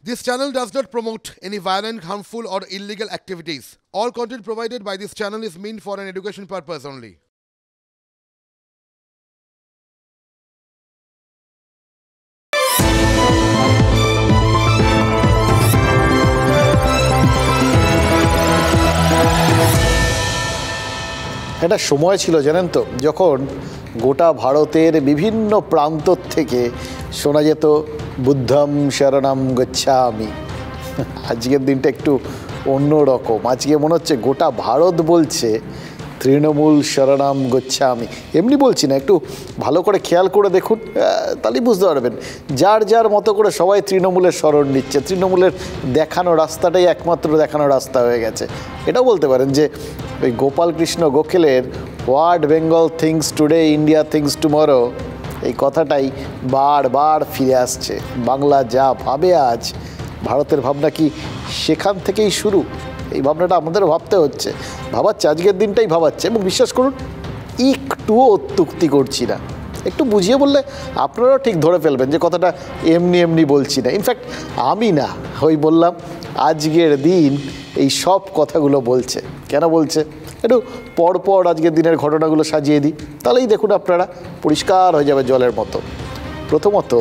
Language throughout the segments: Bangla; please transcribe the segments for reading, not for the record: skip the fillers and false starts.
This channel does not promote any violent, harmful, or illegal activities. All content provided by this channel is meant for an education purpose only. একটা সময় ছিল জানেন তো, যখন গোটা ভারতের বিভিন্ন প্রান্ত থেকে শোনা যেত বুদ্ধম শরণম গচ্ছামি। আজকের দিনটা একটু অন্যরকম। আজকে মনে হচ্ছে গোটা ভারত বলছে তৃণমূল শরণম গচ্ছামি। এমনি বলছি না, একটু ভালো করে খেয়াল করে দেখুন, তাহলেই বুঝতে পারবেন। যার যার মতো করে সবাই তৃণমূলের শরণ নিচ্ছে। তৃণমূলের দেখানো রাস্তাটাই একমাত্র দেখানো রাস্তা হয়ে গেছে। এটাও বলতে পারেন যে ওই গোপালকৃষ্ণ গোখেলের what Bengal thinks today India thinks tomorrow, এই কথাটাই বারবার ফিরে আসছে। বাংলা যা ভাবে আজ, ভারতের ভাবনা কি সেখান থেকেই শুরু? এই ভাবনাটা আমাদের ভাবতে হচ্ছে, ভাবাচ্ছে, আজকের দিনটাই ভাবাচ্ছে। এবং বিশ্বাস করুন, একটুও অত্যুক্তি করছি না। একটু বুঝিয়ে বললে আপনারাও ঠিক ধরে ফেলবেন যে কথাটা এমনি এমনি বলছি না। ইনফ্যাক্ট আমি না, ওই বললাম আজকের দিন এই সব কথাগুলো বলছে। কেন বলছে একটু পরপর আজকের দিনের ঘটনাগুলো সাজিয়ে দিই, তাহলেই দেখুন আপনারা পরিষ্কার হয়ে যাবে জলের মতো। প্রথমত,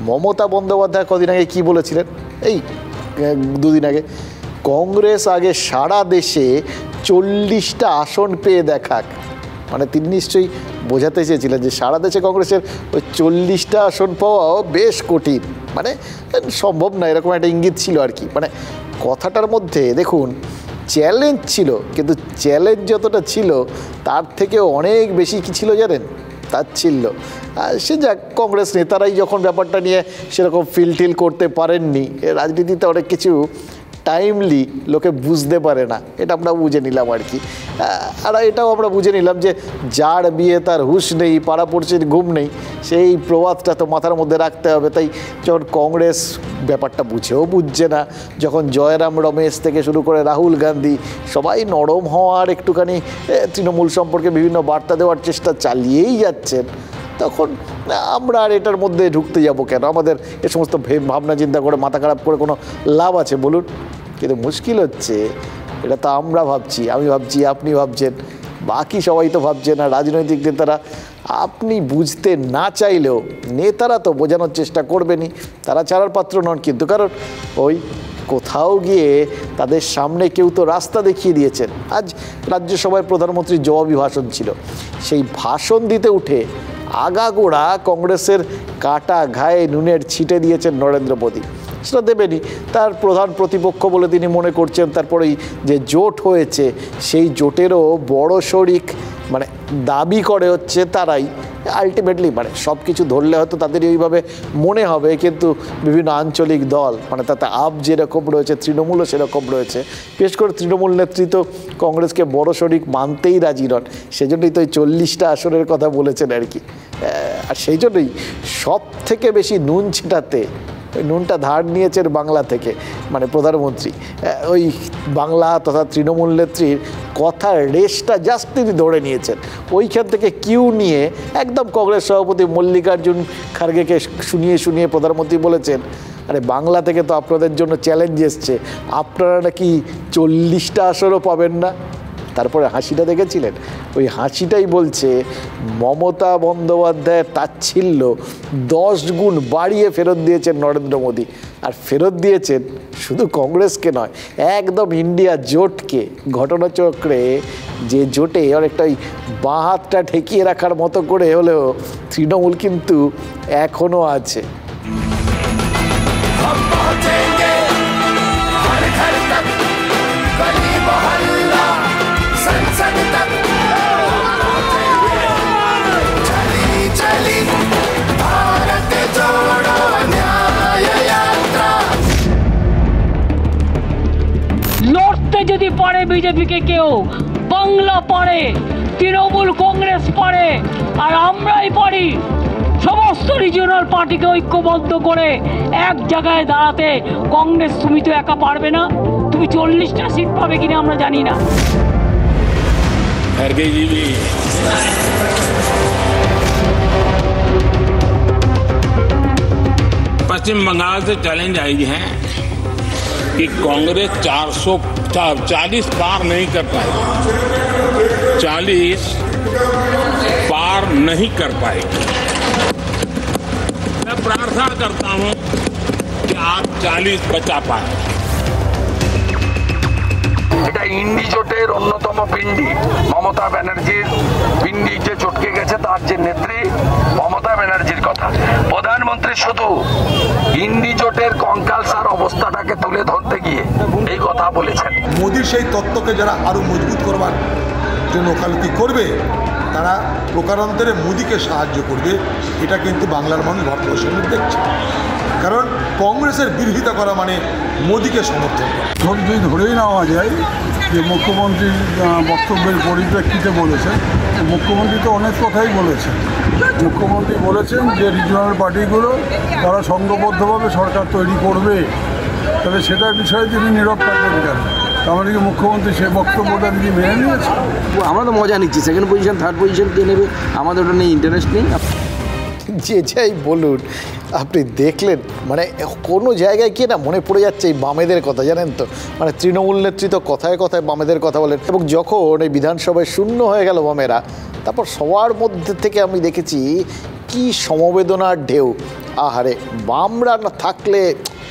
মমতা বন্দ্যোপাধ্যায় কদিন আগে কী বলেছিলেন? এই দুদিন আগে, কংগ্রেস আগে সারা দেশে 40টা আসন পেয়ে দেখাক। মানে তিনি নিশ্চয়ই বোঝাতে চেয়েছিলেন যে সারা দেশে কংগ্রেসের ওই 40টা আসন পাওয়াও বেশ কঠিন, মানে সম্ভব না, এরকম একটা ইঙ্গিত ছিল আর কি। মানে কথাটার মধ্যে দেখুন চ্যালেঞ্জ ছিল, কিন্তু চ্যালেঞ্জ যতটা ছিল তার থেকেও অনেক বেশি কী ছিল জানেন? তাচ্ছিল্য। সে যাক, কংগ্রেস নেতারাই যখন ব্যাপারটা নিয়ে সেরকম ফিলটিল করতে পারেননি, রাজনীতিতে অনেক কিছু টাইমলি লোকে বুঝতে পারে না, এটা আমরা বুঝে নিলাম আর কি। আর এটাও আমরা বুঝে নিলাম যে যার বিয়ে তার হুঁশ নেই, পাড়া পড়শির ঘুম নেই, সেই প্রবাদটা তো মাথার মধ্যে রাখতে হবে। তাই যখন কংগ্রেস ব্যাপারটা বুঝেও বুঝছে না, যখন জয়রাম রমেশ থেকে শুরু করে রাহুল গান্ধী সবাই নরম হওয়ার, একটুখানি তৃণমূল সম্পর্কে বিভিন্ন বার্তা দেওয়ার চেষ্টা চালিয়েই যাচ্ছেন, তখন আমরা আর এটার মধ্যে ঢুকতে যাব কেন? আমাদের এ সমস্ত ভাবনা চিন্তা করে মাথা খারাপ করে কোনো লাভ আছে বলুন? কিন্তু মুশকিল হচ্ছে, এটা তো আমরা ভাবছি, আমি ভাবছি, আপনি ভাবছেন, বাকি সবাই তো ভাবছে না। রাজনৈতিক নেতারা, আপনি বুঝতে না চাইলেও নেতারা তো বোঝানোর চেষ্টা করবেনই, তারা ছাড়ার পাত্র নন। কিন্তু কারণ ওই কোথাও গিয়ে তাদের সামনে কেউ তো রাস্তা দেখিয়ে দিয়েছেন। আজ রাজ্যসভায় প্রধানমন্ত্রীর জবাবি ভাষণ ছিল, সেই ভাষণ দিতে উঠে আগাগোড়া কংগ্রেসের কাটা ঘায়ে নুনের ছিটে দিয়েছেন নরেন্দ্র মোদী। সেটা দেবেনই, তার প্রধান প্রতিপক্ষ বলে তিনি মনে করছেন। তারপরেই যে জোট হয়েছে, সেই জোটেরও বড় শরিক মানে দাবি করে হচ্ছে তারাই। আলটিমেটলি মানে সব কিছু ধরলে হয়তো তাদেরই ওইভাবে মনে হবে, কিন্তু বিভিন্ন আঞ্চলিক দল, মানে তাতে আপ যেরকম রয়েছে, তৃণমূলও সেরকম রয়েছে। বিশেষ করে তৃণমূল নেতৃত্ব কংগ্রেসকে বড় শরিক মানতেই রাজি নন, সেজন্যই তো ওই 40টা আসনের কথা বলেছেন আর কি। আর সেই জন্যই সব থেকে বেশি নুন ছিটাতে ওই নুনটা ধার নিয়েছেন বাংলা থেকে, মানে প্রধানমন্ত্রী। ওই বাংলা তথা তৃণমূল নেত্রীর কথার রেশটা জাস্ট তিনি ধরে নিয়েছেন। ওইখান থেকে কিউ নিয়ে একদম কংগ্রেস সভাপতি মল্লিকার্জুন খার্গেকে শুনিয়ে শুনিয়ে প্রধানমন্ত্রী বলেছেন, আরে বাংলা থেকে তো আপনাদের জন্য চ্যালেঞ্জ এসছে, আপনারা নাকি 40টা আসনও পাবেন না। তারপরে হাসিটা দেখেছিলেন, ওই হাসিটাই বলছে মমতা বন্দ্যোপাধ্যায়ের তাচ্ছিল্য 10 গুণ বাড়িয়ে ফেরত দিয়েছেন নরেন্দ্র মোদী। আর ফেরত দিয়েছেন শুধু কংগ্রেসকে নয়, একদম ইন্ডিয়া জোটকে। ঘটনাচক্রে যে জোটে অনেকটা ওই বাঁ হাতটা ঠেকিয়ে রাখার মতো করে হলেও তৃণমূল কিন্তু এখনও আছে। লড়তে যদি পারে বিজেপিকে কেউ, বাংলা পারে, তৃণমূল কংগ্রেস পারে, আর আমরাই পারি সমস্ত রিজিওনাল পার্টিকে ঐক্যবদ্ধ করে এক জায়গায় দাঁড়াতে। কংগ্রেস তুমি তো একা পারবে না, তুমি 40টা সিট পাবে কিনা আমরা জানি না। पश्चिम बंगाल से चैलेंज आई है कि कांग्रेस 440 पार नहीं कर पाएगी, 40 पार नहीं कर पाएगी। मैं प्रार्थना करता हूं कि आप 40 बचा पाए। এটা ইন্ডি জোটের অন্যতম পিণ্ডি মমতা ব্যানার্জির পিণ্ডি যে চটকে গেছে তার যে নেত্রী মমতা ব্যানার্জির কথা প্রধানমন্ত্রী শুধু ইন্ডি জোটের কঙ্কালসার অবস্থাটাকে তুলে ধরতে গিয়ে এই কথা বলেছেন। মোদির সেই তত্ত্বকে যারা আরো মজবুত করবার জন্য ওকালতি করবে তারা প্রকারান্তরে মোদিকে সাহায্য করবে, এটা কিন্তু বাংলার মানুষ ভারতবর্ষের সঙ্গে দেখছে। কারণ কংগ্রেসের বিরোধিতা করা মানে মোদিকে সমর্থন করা। যদি ধরেই নেওয়া যায় যে মুখ্যমন্ত্রীর বক্তব্যের পরিপ্রেক্ষিতে বলেছেন, মুখ্যমন্ত্রী তো অনেক কথাই বলেছেন। মুখ্যমন্ত্রী বলেছেন যে রিজিওনাল পার্টিগুলো তারা সংঘবদ্ধভাবে সরকার তৈরি করবে, তবে সেটার বিষয়ে তিনি নীরব থাকবেন কেন? তাহলে কি মুখ্যমন্ত্রী সেই বক্তব্যটা তিনি মেনে নিয়েছে? আমরা তো মজা নিচ্ছি, সেকেন্ড পজিশন থার্ড পজিশন কে নেবে আমাদের ওটা নিয়ে ইন্টারেস্ট নেই। যে যাই বলুন, আপনি দেখলেন মানে কোনো জায়গায় কি না মনে পড়ে যাচ্ছে এই বামেদের কথা, জানেন তো, মানে তৃণমূল নেতৃত্ব কথায় কথায় বামেদের কথা বলেন। এবং যখন এই বিধানসভায় শূন্য হয়ে গেল বামেরা, তারপর সবার মধ্যে থেকে আমি দেখেছি কি সমবেদনার ঢেউ। আহারে, বামরা না থাকলে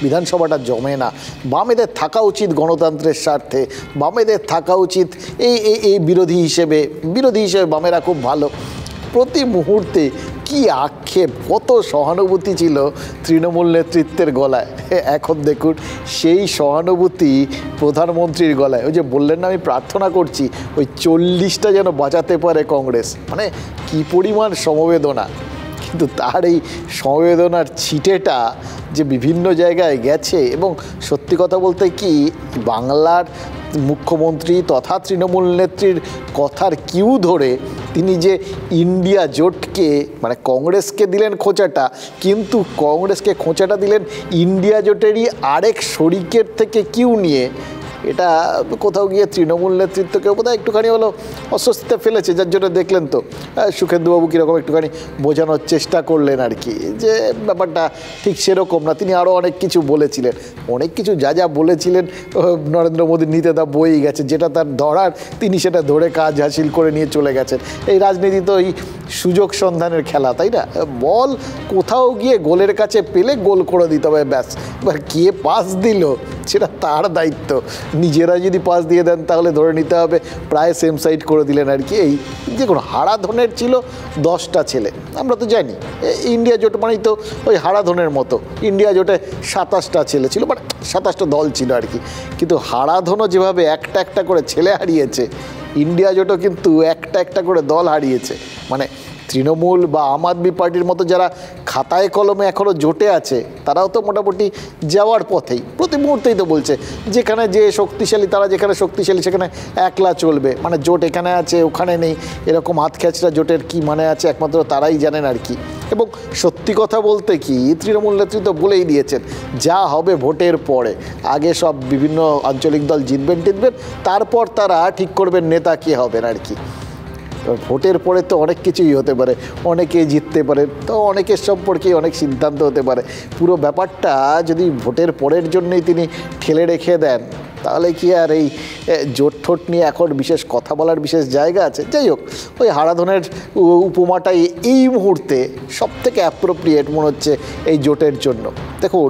বিধানসভাটা জমে না, বামেদের থাকা উচিত গণতন্ত্রের স্বার্থে, বামেদের থাকা উচিত এই বিরোধী হিসেবে বামেরা খুব ভালো। প্রতি মুহূর্তে কি আক্ষেপ, কত সহানুভূতি ছিল তৃণমূল নেতৃত্বের গলায়। এখন দেখুন সেই সহানুভূতি প্রধানমন্ত্রীর গলায়। ওই যে বললেন না, আমি প্রার্থনা করছি ওই 40টা যেন বাঁচাতে পারে কংগ্রেস, মানে কি পরিমাণ সমবেদনা। কিন্তু তার এই সমবেদনার ছিটেটা যে বিভিন্ন জায়গায় গেছে, এবং সত্যি কথা বলতে কি বাংলার মুখ্যমন্ত্রী তথা তৃণমূল নেত্রীর কথার কিউ ধরে তিনি যে ইন্ডিয়া জোটকে মানে কংগ্রেসকে দিলেন খোঁচাটা, কিন্তু কংগ্রেসকে খোঁচাটা দিলেন ইন্ডিয়া জোটেরই আরেক শরিকের থেকে কিউ নিয়ে। এটা কোথাও গিয়ে তৃণমূল নেতৃত্বকে বোধহয় একটুখানি হলো অস্বস্তিতে ফেলেছে, যার জন্য দেখলেন তো সুখেন্দুবাবু কীরকম একটুখানি বোঝানোর চেষ্টা করলেন আর কি, যে ব্যাপারটা ঠিক সেরকম না। তিনি আরও অনেক কিছু বলেছিলেন, অনেক কিছু যা বলেছিলেন নরেন্দ্র মোদীর নিতে তা বই গেছে, যেটা তার ধরার তিনি সেটা ধরে কাজ হাসিল করে নিয়ে চলে গেছেন। এই রাজনীতি তো এই সুযোগ সন্ধানের খেলা, তাই না? বল কোথাও গিয়ে গোলের কাছে পেলে গোল করে দিতে হবে, ব্যাস। এবার কে পাস দিল সেটা তার দায়িত্ব, নিজেরা যদি পাস দিয়ে দেন তাহলে ধরে নিতে হবে প্রায় সেম সাইড করে দিলেন আর কি। এই যে কোনো হারাধনের ছিল 10টা ছেলে, আমরা তো জানি ইন্ডিয়া জোট মানেই তো ওই হারাধনের মতো। ইন্ডিয়া জোটে 27টা ছেলে ছিল, মানে 27টা দল ছিল আর কি। কিন্তু হারাধনও যেভাবে একটা একটা করে ছেলে হারিয়েছে, ইন্ডিয়া জোটও কিন্তু একটা একটা করে দল হারিয়েছে। মানে তৃণমূল বা আম আদমি পার্টির মতো যারা খাতায় কলমে এখনও জোটে আছে, তারাও তো মোটামুটি যাওয়ার পথেই। প্রতি মুহূর্তেই তো বলছে যেখানে যে শক্তিশালী, তারা যেখানে শক্তিশালী সেখানে একলা চলবে, মানে জোট এখানে আছে ওখানে নেই, এরকম হাত খেঁচড়া জোটের কি মানে আছে একমাত্র তারাই জানেন আর কি। এবং সত্যি কথা বলতে কি তৃণমূল নেতৃত্ব বলেই দিয়েছেন যা হবে ভোটের পরে, আগে সব বিভিন্ন আঞ্চলিক দল জিতবেন তারপর তারা ঠিক করবেন নেতা কে হবেন আর কি। ভোটের পরে তো অনেক কিছুই হতে পারে, অনেকে জিততে পারে, তো অনেকের সম্পর্কে অনেক সিদ্ধান্ত হতে পারে। পুরো ব্যাপারটা যদি ভোটের পরের জন্যই তিনি ঠেলে রেখে দেন, তাহলে কি আর এই জোট ঠোট নিয়ে এখন বিশেষ কথা বলার বিশেষ জায়গা আছে? যাই হোক, ওই হারাধনের উপমাটাই এই মুহূর্তে সবথেকে অ্যাপ্রোপ্রিয়েট মনে হচ্ছে এই জোটের জন্য। দেখুন,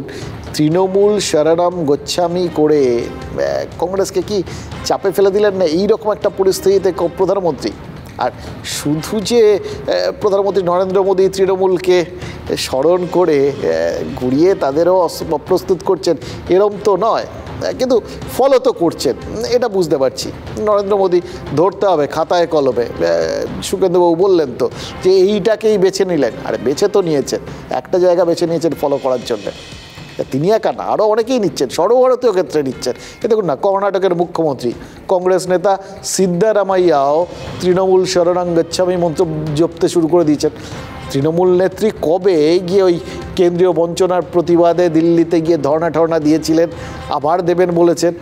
তৃণমূল শরণম গোস্বামী করে কংগ্রেসকে কি চাপে ফেলে দিলেন না এইরকম একটা পরিস্থিতিতে প্রধানমন্ত্রী? আর শুধু যে প্রধানমন্ত্রী নরেন্দ্র মোদী তৃণমূলকে স্মরণ করে ঘুরিয়ে তাদেরও প্রস্তুত করছেন এরম তো নয়, কিন্তু ফলো তো করছেন, এটা বুঝতে পারছি। নরেন্দ্র মোদী ধরতে হবে খাতায় কলমে। সুখেন্দুবাবু বললেন তো যে এইটাকেই বেছে নিলেন, আরে বেছে তো নিয়েছেন, একটা জায়গা বেছে নিয়েছেন ফলো করার জন্য। তিনি একা না, আরও অনেকেই নিচ্ছেন, সর্বভারতীয় ক্ষেত্রে নিচ্ছেন। এ দেখুন না, কর্ণাটকের মুখ্যমন্ত্রী কংগ্রেস নেতা সিদ্ধারামাইয়াও তৃণমূল শরণং গচ্ছামি মন্ত্র জপতে শুরু করে দিয়েছেন। তৃণমূল নেত্রী কবে গিয়ে ওই কেন্দ্রীয় বঞ্চনার প্রতিবাদে দিল্লিতে গিয়ে ধর্ণা দিয়েছিলেন, আবার দেবেন বলেছেন।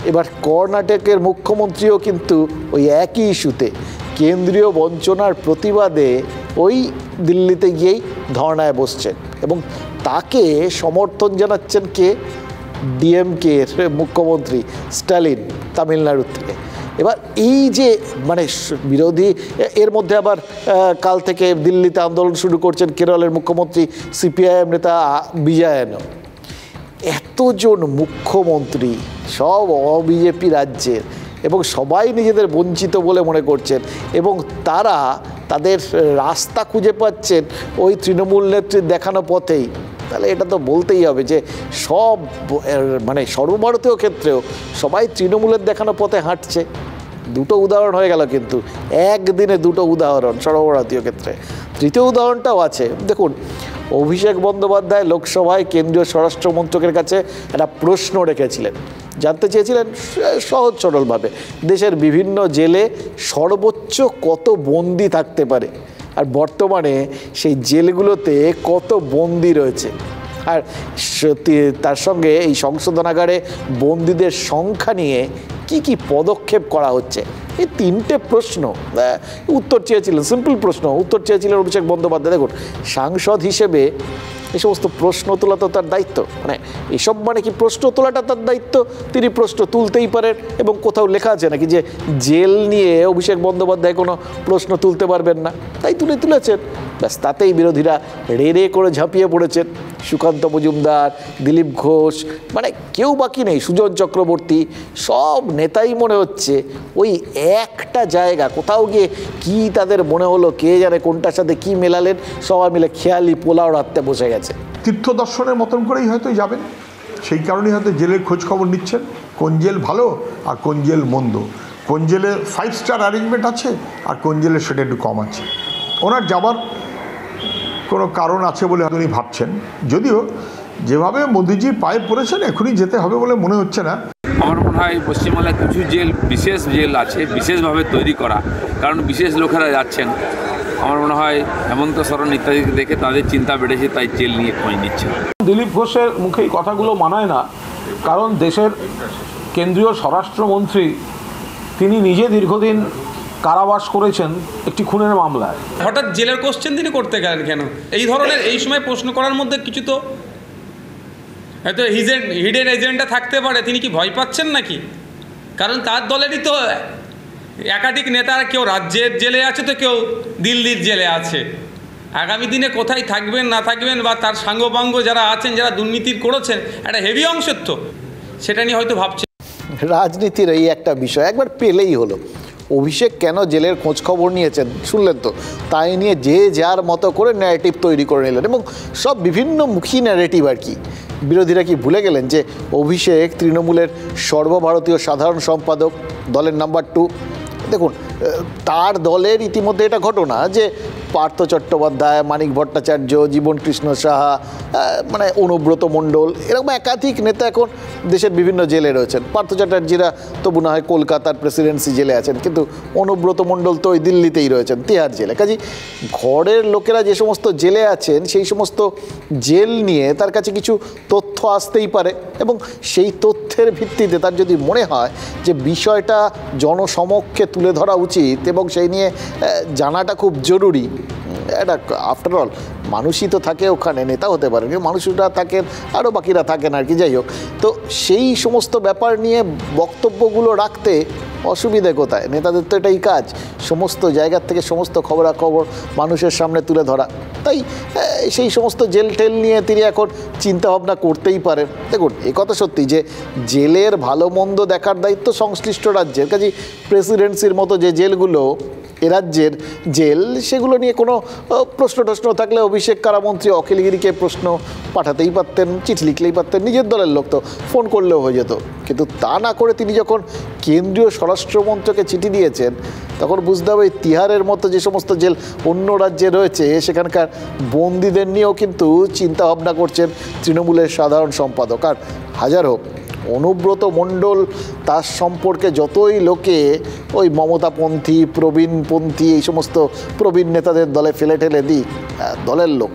এবার কর্ণাটকের মুখ্যমন্ত্রীও কিন্তু ওই একই ইস্যুতে কেন্দ্রীয় বঞ্চনার প্রতিবাদে ওই দিল্লিতে গিয়েই ধর্ণায় বসছেন। এবং তাকে সমর্থন জানাচ্ছেন কে? ডিএমকে মুখ্যমন্ত্রী স্ট্যালিন তামিলনাড়ুর থেকে। এবার এই যে মানে বিরোধী, এর মধ্যে আবার কাল থেকে দিল্লিতে আন্দোলন শুরু করছেন কেরলের মুখ্যমন্ত্রী সিপিআইএম নেতা বিজয়ন। এতজন মুখ্যমন্ত্রী সব অবিজেপি রাজ্যের, এবং সবাই নিজেদের বঞ্চিত বলে মনে করছেন, এবং তারা তাদের রাস্তা খুঁজে পাচ্ছেন ওই তৃণমূল নেত্রীর দেখানো পথেই। তাহলে এটা তো বলতেই হবে যে সব মানে সর্বভারতীয় ক্ষেত্রেও সবাই তৃণমূলের দেখানো পথে হাঁটছে। দুটো উদাহরণ হয়ে গেল, কিন্তু একদিনে দুটো উদাহরণ সর্বভারতীয় ক্ষেত্রে। তৃতীয় উদাহরণটাও আছে। দেখুন, অভিষেক বন্দ্যোপাধ্যায় লোকসভায় কেন্দ্রীয় স্বরাষ্ট্রমন্ত্রকের কাছে একটা প্রশ্ন রেখেছিলেন। জানতে চেয়েছিলেন সহজ সরলভাবে দেশের বিভিন্ন জেলে সর্বোচ্চ কত বন্দি থাকতে পারে, আর বর্তমানে সেই জেলগুলোতে কত বন্দি রয়েছে, আর তার সঙ্গে এই সংশোধনাগারে বন্দীদের সংখ্যা নিয়ে কি কি পদক্ষেপ করা হচ্ছে। এই তিনটে প্রশ্ন উত্তর চেয়েছিলেন, সিম্পল প্রশ্ন উত্তর চেয়েছিলেন অভিষেক বন্দ্যোপাধ্যায়। দেখুন, সাংসদ হিসেবে এই সমস্ত প্রশ্ন তোলা তো তার দায়িত্ব, মানে এসব মানে কি প্রশ্ন তোলাটা তার দায়িত্ব, তিনি প্রশ্ন তুলতেই পারেন। এবং কোথাও লেখা আছে নাকি যে জেল নিয়ে অভিষেক বন্দ্যোপাধ্যায় কোনো প্রশ্ন তুলতে পারবেন না? তাই তুলেছেন, ব্যাস তাতেই বিরোধীরা রে করে ঝাঁপিয়ে পড়েছেন। সুকান্ত মজুমদার, দিলীপ ঘোষ, মানে কেউ বাকি নেই, সুজন চক্রবর্তী, সব নেতাই মনে হচ্ছে ওই একটা জায়গা কোথাও গিয়ে কি তাদের মনে হলো কে জানে কোনটার সাথে কি মেলালেন, সবাই মিলে খেয়ালি পোলাও রাখতে বসে গেছে। তীর্থ দর্শনের মতন করেই হয়তো যাবেন, সেই কারণেই হয়তো জেলের খোঁজ খবর নিচ্ছেন, কোন জেল ভালো আর কোন জেল মন্দ, কোন জেলে 5 স্টার অ্যারেঞ্জমেন্ট আছে আর কোন জেলে সেটা একটু কম আছে। ওনার যাবার কোনো কারণ আছে বলে উনি ভাবছেন, যদিও যেভাবে মোদিজির পায়ে পড়েছেন এখনই যেতে হবে বলে মনে হচ্ছে না। আমার মনে হয় পশ্চিমবাংলায় কিছু জেল, বিশেষ জেল আছে, বিশেষভাবে তৈরি করা, কারণ বিশেষ লোকেরা যাচ্ছেন। আমার মনে হয় হেমন্ত সোরেন ইত্যাদিকে দেখে তাদের চিন্তা বেড়েছে, তাই জেল নিয়ে খোঁজ নিচ্ছে। দিলীপ ঘোষের মুখে এই কথাগুলো মানায় না, কারণ দেশের কেন্দ্রীয় স্বরাষ্ট্রমন্ত্রী তিনি নিজে দীর্ঘদিন কারাবাস করেছেন একটি খুনের মামলায়। হঠাৎ জেলের কোশ্চেন তিনি করতে গেলেন কেন? এই ধরনের এই সময় প্রশ্ন করার মধ্যে কিছু তো হয়তো হিডেন এজেন্ডা থাকতে পারে। তিনি কি ভয় পাচ্ছেন নাকি? কারণ তার দলেরই তো একাধিক নেতারা, কেউ রাজ্যের জেলে আছে তো কেউ দিল্লির জেলে আছে। আগামী দিনে কোথায় থাকবেন না থাকবেন, বা তার সাঙ্গপাঙ্গ যারা আছেন, যারা দুর্নীতি করেছেন, একটা হেভি অংশের তো সেটা নিয়ে হয়তো ভাবছেন। রাজনীতির এই একটা বিষয় একবার পেলেই হলো। অভিষেক কেন জেলের খোঁজ খবর নিয়েছেন শুনলেন তো, তাই নিয়ে যে যার মতো করে ন্যারেটিভ তৈরি করে নিলেন, এবং সব বিভিন্নমুখী ন্যারেটিভ আর কি। বিরোধীরা কি ভুলে গেলেন যে অভিষেক তৃণমূলের সর্বভারতীয় সাধারণ সম্পাদক, দলের নাম্বার 2। দেখুন, তার দলের ইতিমধ্যে এটা ঘটনা যে পার্থ চট্টোপাধ্যায়, মানিক ভট্টাচার্য, জীবন কৃষ্ণ সাহা, মানে অনুব্রত মণ্ডল, এরকম একাধিক নেতা এখন দেশের বিভিন্ন জেলে রয়েছেন। পার্থ চ্যাটার্জিরা তবু না হয় কলকাতার প্রেসিডেন্সি জেলে আছেন, কিন্তু অনুব্রত মণ্ডল তো ওই দিল্লিতেই রয়েছেন, তিহার জেলে। কাজে ঘরের লোকেরা যে সমস্ত জেলে আছেন সেই সমস্ত জেল নিয়ে তার কাছে কিছু তথ্য আসতেই পারে, এবং সেই তথ্যের ভিত্তিতে তার যদি মনে হয় যে বিষয়টা জনসমক্ষে তুলে ধরা উচিত এবং সেই নিয়ে জানাটা খুব জরুরি। এটা আফটারঅল মানুষই তো থাকে ওখানে, নেতা হতে পারে, মানুষরা থাকেন, আরও বাকিরা থাকেন আর কি। যাই হোক, তো সেই সমস্ত ব্যাপার নিয়ে বক্তব্যগুলো রাখতে অসুবিধে কোথায়? নেতাদের তো এটাই কাজ, সমস্ত জায়গার থেকে সমস্ত খবরাখবর মানুষের সামনে তুলে ধরা। তাই সেই সমস্ত জেল টেল নিয়ে তিনি এখন চিন্তাভাবনা করতেই পারেন। দেখুন, এ কথা সত্যি যে জেলের ভালো মন্দ দেখার দায়িত্ব সংশ্লিষ্ট রাজ্যের। কাজেই প্রেসিডেন্সির মতো যে জেলগুলো এ রাজ্যের জেল, সেগুলো নিয়ে কোনো প্রশ্ন টশ্ন থাকলে অভিষেক কারামন্ত্রী অখিলগিরিকে প্রশ্ন পাঠাতেই পারতেন, চিঠি লিখলেই পারতেন, নিজের দলের লোক তো ফোন করলেও হয়ে যেত। কিন্তু তা না করে তিনি যখন কেন্দ্রীয় স্বরাষ্ট্রমন্ত্রকে চিঠি দিয়েছেন, তখন বুঝতে হবে তিহারের মতো যে সমস্ত জেল অন্য রাজ্যে রয়েছে সেখানকার বন্দীদের নিয়েও কিন্তু চিন্তাভাবনা করছেন তৃণমূলের সাধারণ সম্পাদক। আর হাজার হোক, অনুব্রত মণ্ডল, তার সম্পর্কে যতই লোকে ওই মমতাপন্থী, প্রবীণপন্থী, এই সমস্ত প্রবীণ নেতাদের দলে ফেলে ঠেলে দিই, দলের লোক,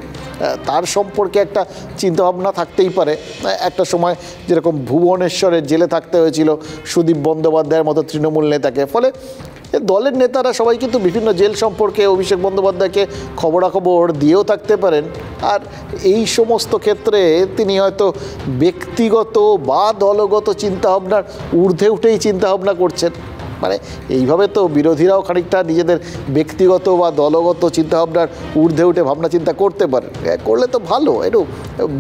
তার সম্পর্কে একটা চিন্তাভাবনা থাকতেই পারে। একটা সময় যেরকম ভুবনেশ্বরের জেলে থাকতে হয়েছিল সুদীপ বন্দ্যোপাধ্যায়ের মতো তৃণমূল নেতাকে, ফলে দলের নেতারা সবাই কিন্তু বিভিন্ন জেল সম্পর্কে অভিষেক বন্দ্যোপাধ্যায়কে খবরাখবর দিয়েও থাকতে পারেন। আর এই সমস্ত ক্ষেত্রে তিনি হয়তো ব্যক্তিগত বা দলগত চিন্তাভাবনার ঊর্ধ্বে উঠেই চিন্তাভাবনা করছেন। মানে এইভাবে তো বিরোধীরাও খানিকটা নিজেদের ব্যক্তিগত বা দলগত চিন্তাভাবনার ঊর্ধ্বে উঠে ভাবনা চিন্তা করতে পারেন। করলে তো ভালো, একটু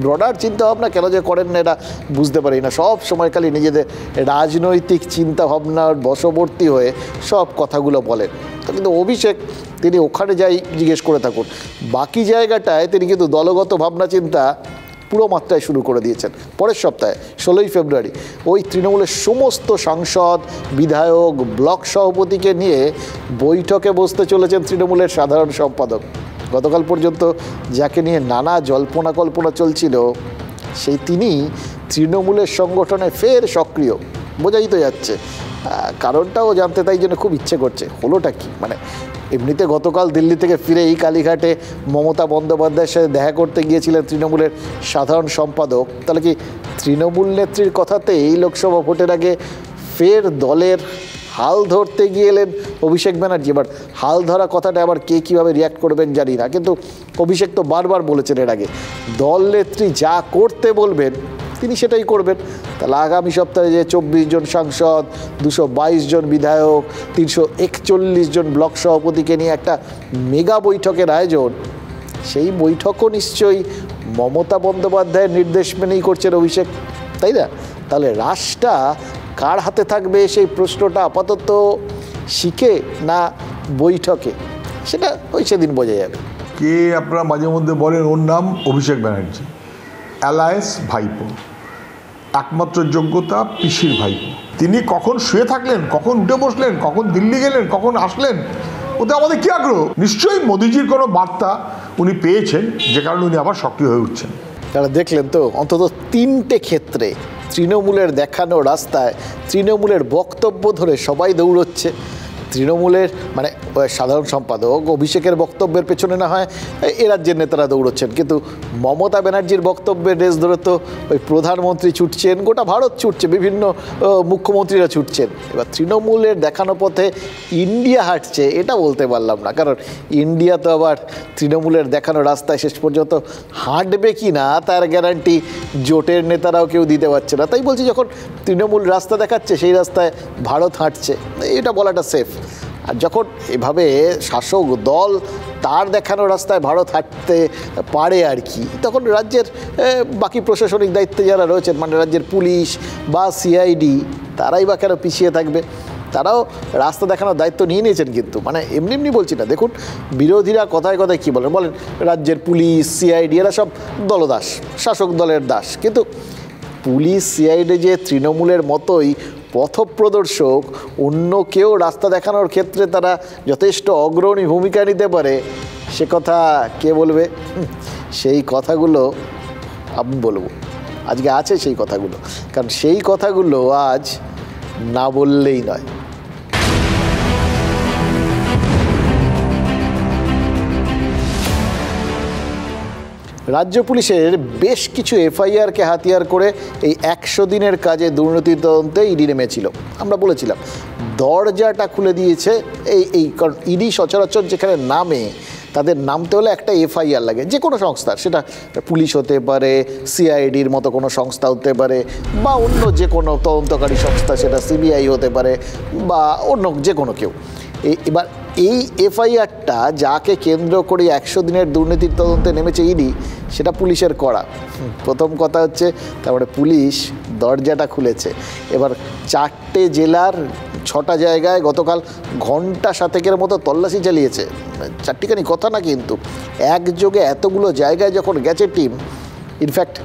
ব্রডার চিন্তাভাবনা কেন যে করেন না এটা বুঝতে পারি না। সব সময় খালি নিজেদের রাজনৈতিক চিন্তাভাবনার বশবর্তী হয়ে সব কথাগুলো বলেন। তো কিন্তু অভিষেক তিনি ওখানে যাই জিজ্ঞেস করে থাকুন, বাকি জায়গাটায় তিনি কিন্তু দলগত ভাবনা চিন্তা পুরো মাত্রায় শুরু করে দিয়েছেন। পরের সপ্তাহে 16ই ফেব্রুয়ারি ওই তৃণমূলের সমস্ত সাংসদ, বিধায়ক, ব্লক সভাপতিকে নিয়ে বৈঠকে বসতে চলেছেন তৃণমূলের সাধারণ সম্পাদক। গতকাল পর্যন্ত যাকে নিয়ে নানা জল্পনা কল্পনা চলছিল সেই তিনি তৃণমূলের সংগঠনে ফের সক্রিয়, বোঝাই তো যাচ্ছে। কারণটাও জানতে তাই জন্য খুব ইচ্ছে করছে, হলোটা কি। মানে এমনিতে গতকাল দিল্লি থেকে ফিরেই কালীঘাটে মমতা বন্দ্যোপাধ্যায়ের সাথে দেখা করতে গিয়েছিলেন তৃণমূলের সাধারণ সম্পাদক। তাহলে কি তৃণমূল নেত্রীর কথাতেই লোকসভা ভোটের আগে ফের দলের হাল ধরতে গিয়ে এলেন অভিষেক ব্যানার্জি? এবার হাল ধরা কথাটা আবার কে কীভাবে রিয়াক্ট করবেন জানি না, কিন্তু অভিষেক তো বারবার বলেছেন এর আগে দল নেত্রী যা করতে বলবেন তিনি সেটাই করবেন। তাহলে আগামী সপ্তাহে যে 24 জন সাংসদ, 222 জন বিধায়ক, 341 জন ব্লক সভাপতিকে নিয়ে একটা মেগা বৈঠকের আয়োজন, সেই বৈঠকও নিশ্চয়ই মমতা বন্দ্যোপাধ্যায়ের নির্দেশ মেনেই করছেন অভিষেক, তাই না? তাহলে রাশটা কার হাতে থাকবে সেই প্রশ্নটা আপাতত শিখে না বৈঠকে, সেটা ওই সেদিন বোঝা যাবে। কে আপনারা মাঝে মধ্যে বলেন ওর নাম অভিষেক ব্যানার্জি, অ্যালায়েন্স ভাইপো, একমাত্র যোগ্যতা পিসির ভাইপো। তিনি কখন শুয়ে থাকলেন, কখন উঠে বসলেন, কখন দিল্লি গেলেন, কখন আসলেন, ওতে আমাদের কী আগ্রহ? নিশ্চয়ই মোদিজির কোনো বার্তা উনি পেয়েছেন যে কারণে উনি আবার সক্রিয় হয়ে উঠছেন। তারা দেখলেন তো অন্তত 3টে ক্ষেত্রে তৃণমূলের দেখানো রাস্তায় তৃণমূলের বক্তব্য ধরে সবাই দৌড়চ্ছে। তৃণমূলের মানে সাধারণ সম্পাদক অভিষেকের বক্তব্যের পেছনে না হয় এ রাজ্যের নেতারা দৌড়চ্ছেন, কিন্তু মমতা ব্যানার্জির বক্তব্যের রেস ধরে তো ওই প্রধানমন্ত্রী ছুটছেন, গোটা ভারত ছুটছে, বিভিন্ন মুখ্যমন্ত্রীরা ছুটছেন। এবার তৃণমূলের দেখানো পথে ইন্ডিয়া হাঁটছে এটা বলতে পারলাম না, কারণ ইন্ডিয়া তো আবার তৃণমূলের দেখানো রাস্তায় শেষ পর্যন্ত হাঁটবে কি না তার গ্যারান্টি জোটের নেতারাও কেউ দিতে পারছে না। তাই বলছি যখন তৃণমূল রাস্তা দেখাচ্ছে সেই রাস্তায় ভারত হাঁটছে, এটা বলাটা সেফ। আর যখন এভাবে শাসক দল তার দেখানো রাস্তায় ভারত হাঁটতে পারে আর কি, তখন রাজ্যের বাকি প্রশাসনিক দায়িত্বে যারা রয়েছেন, মানে রাজ্যের পুলিশ বা সিআইডি, তারাই বা কেন পিছিয়ে থাকবে? তারাও রাস্তা দেখানোর দায়িত্ব নিয়ে নিয়েছেন, কিন্তু মানে এমনি এমনি বলছি না। দেখুন বিরোধীরা কথায় কথায় কী বলেন রাজ্যের পুলিশ, সিআইডি এরা সব দলদাস, শাসক দলের দাস। কিন্তু পুলিশ, সিআইডি যে তৃণমূলের মতোই পথপ্রদর্শক, অন্য কেউ রাস্তা দেখানোর ক্ষেত্রে তারা যথেষ্ট অগ্রণী ভূমিকা নিতে পারে, সে কথা কে বলবে? সেই কথাগুলো আমি বলবো, আজকে আছে সেই কথাগুলো, কারণ সেই কথাগুলো আজ না বললেই নয়। রাজ্য পুলিশের বেশ কিছু এফআইআরকে হাতিয়ার করে এই 100 দিনের কাজে দুর্নীতি তদন্তে ইডি নেমেছিল। আমরা বলেছিলাম দরজাটা খুলে দিয়েছে এই কারণ ইডি সচরাচর যেখানে নামে তাদের নামতে হলে একটা এফআইআর লাগে, যে কোনো সংস্থার, সেটা পুলিশ হতে পারে, সিআইডির মতো কোনো সংস্থা হতে পারে, বা অন্য যে কোনো তদন্তকারী সংস্থা, সেটা সিবিআই হতে পারে বা অন্য যে কোনো কেউ। এবার এই এফআইআরটা যাকে কেন্দ্র করে 100 দিনের দুর্নীতির তদন্তে নেমেছে ইডি, সেটা পুলিশের করা। প্রথম কথা হচ্ছে তারপরে পুলিশ দরজাটা খুলেছে। এবার 4টে জেলার 6টা জায়গায় গতকাল ঘন্টা 7 মতো তল্লাশি চালিয়েছে। 4টিখানি কথা না, কিন্তু একযোগে এতগুলো জায়গায় যখন গেছে টিম, ইনফ্যাক্ট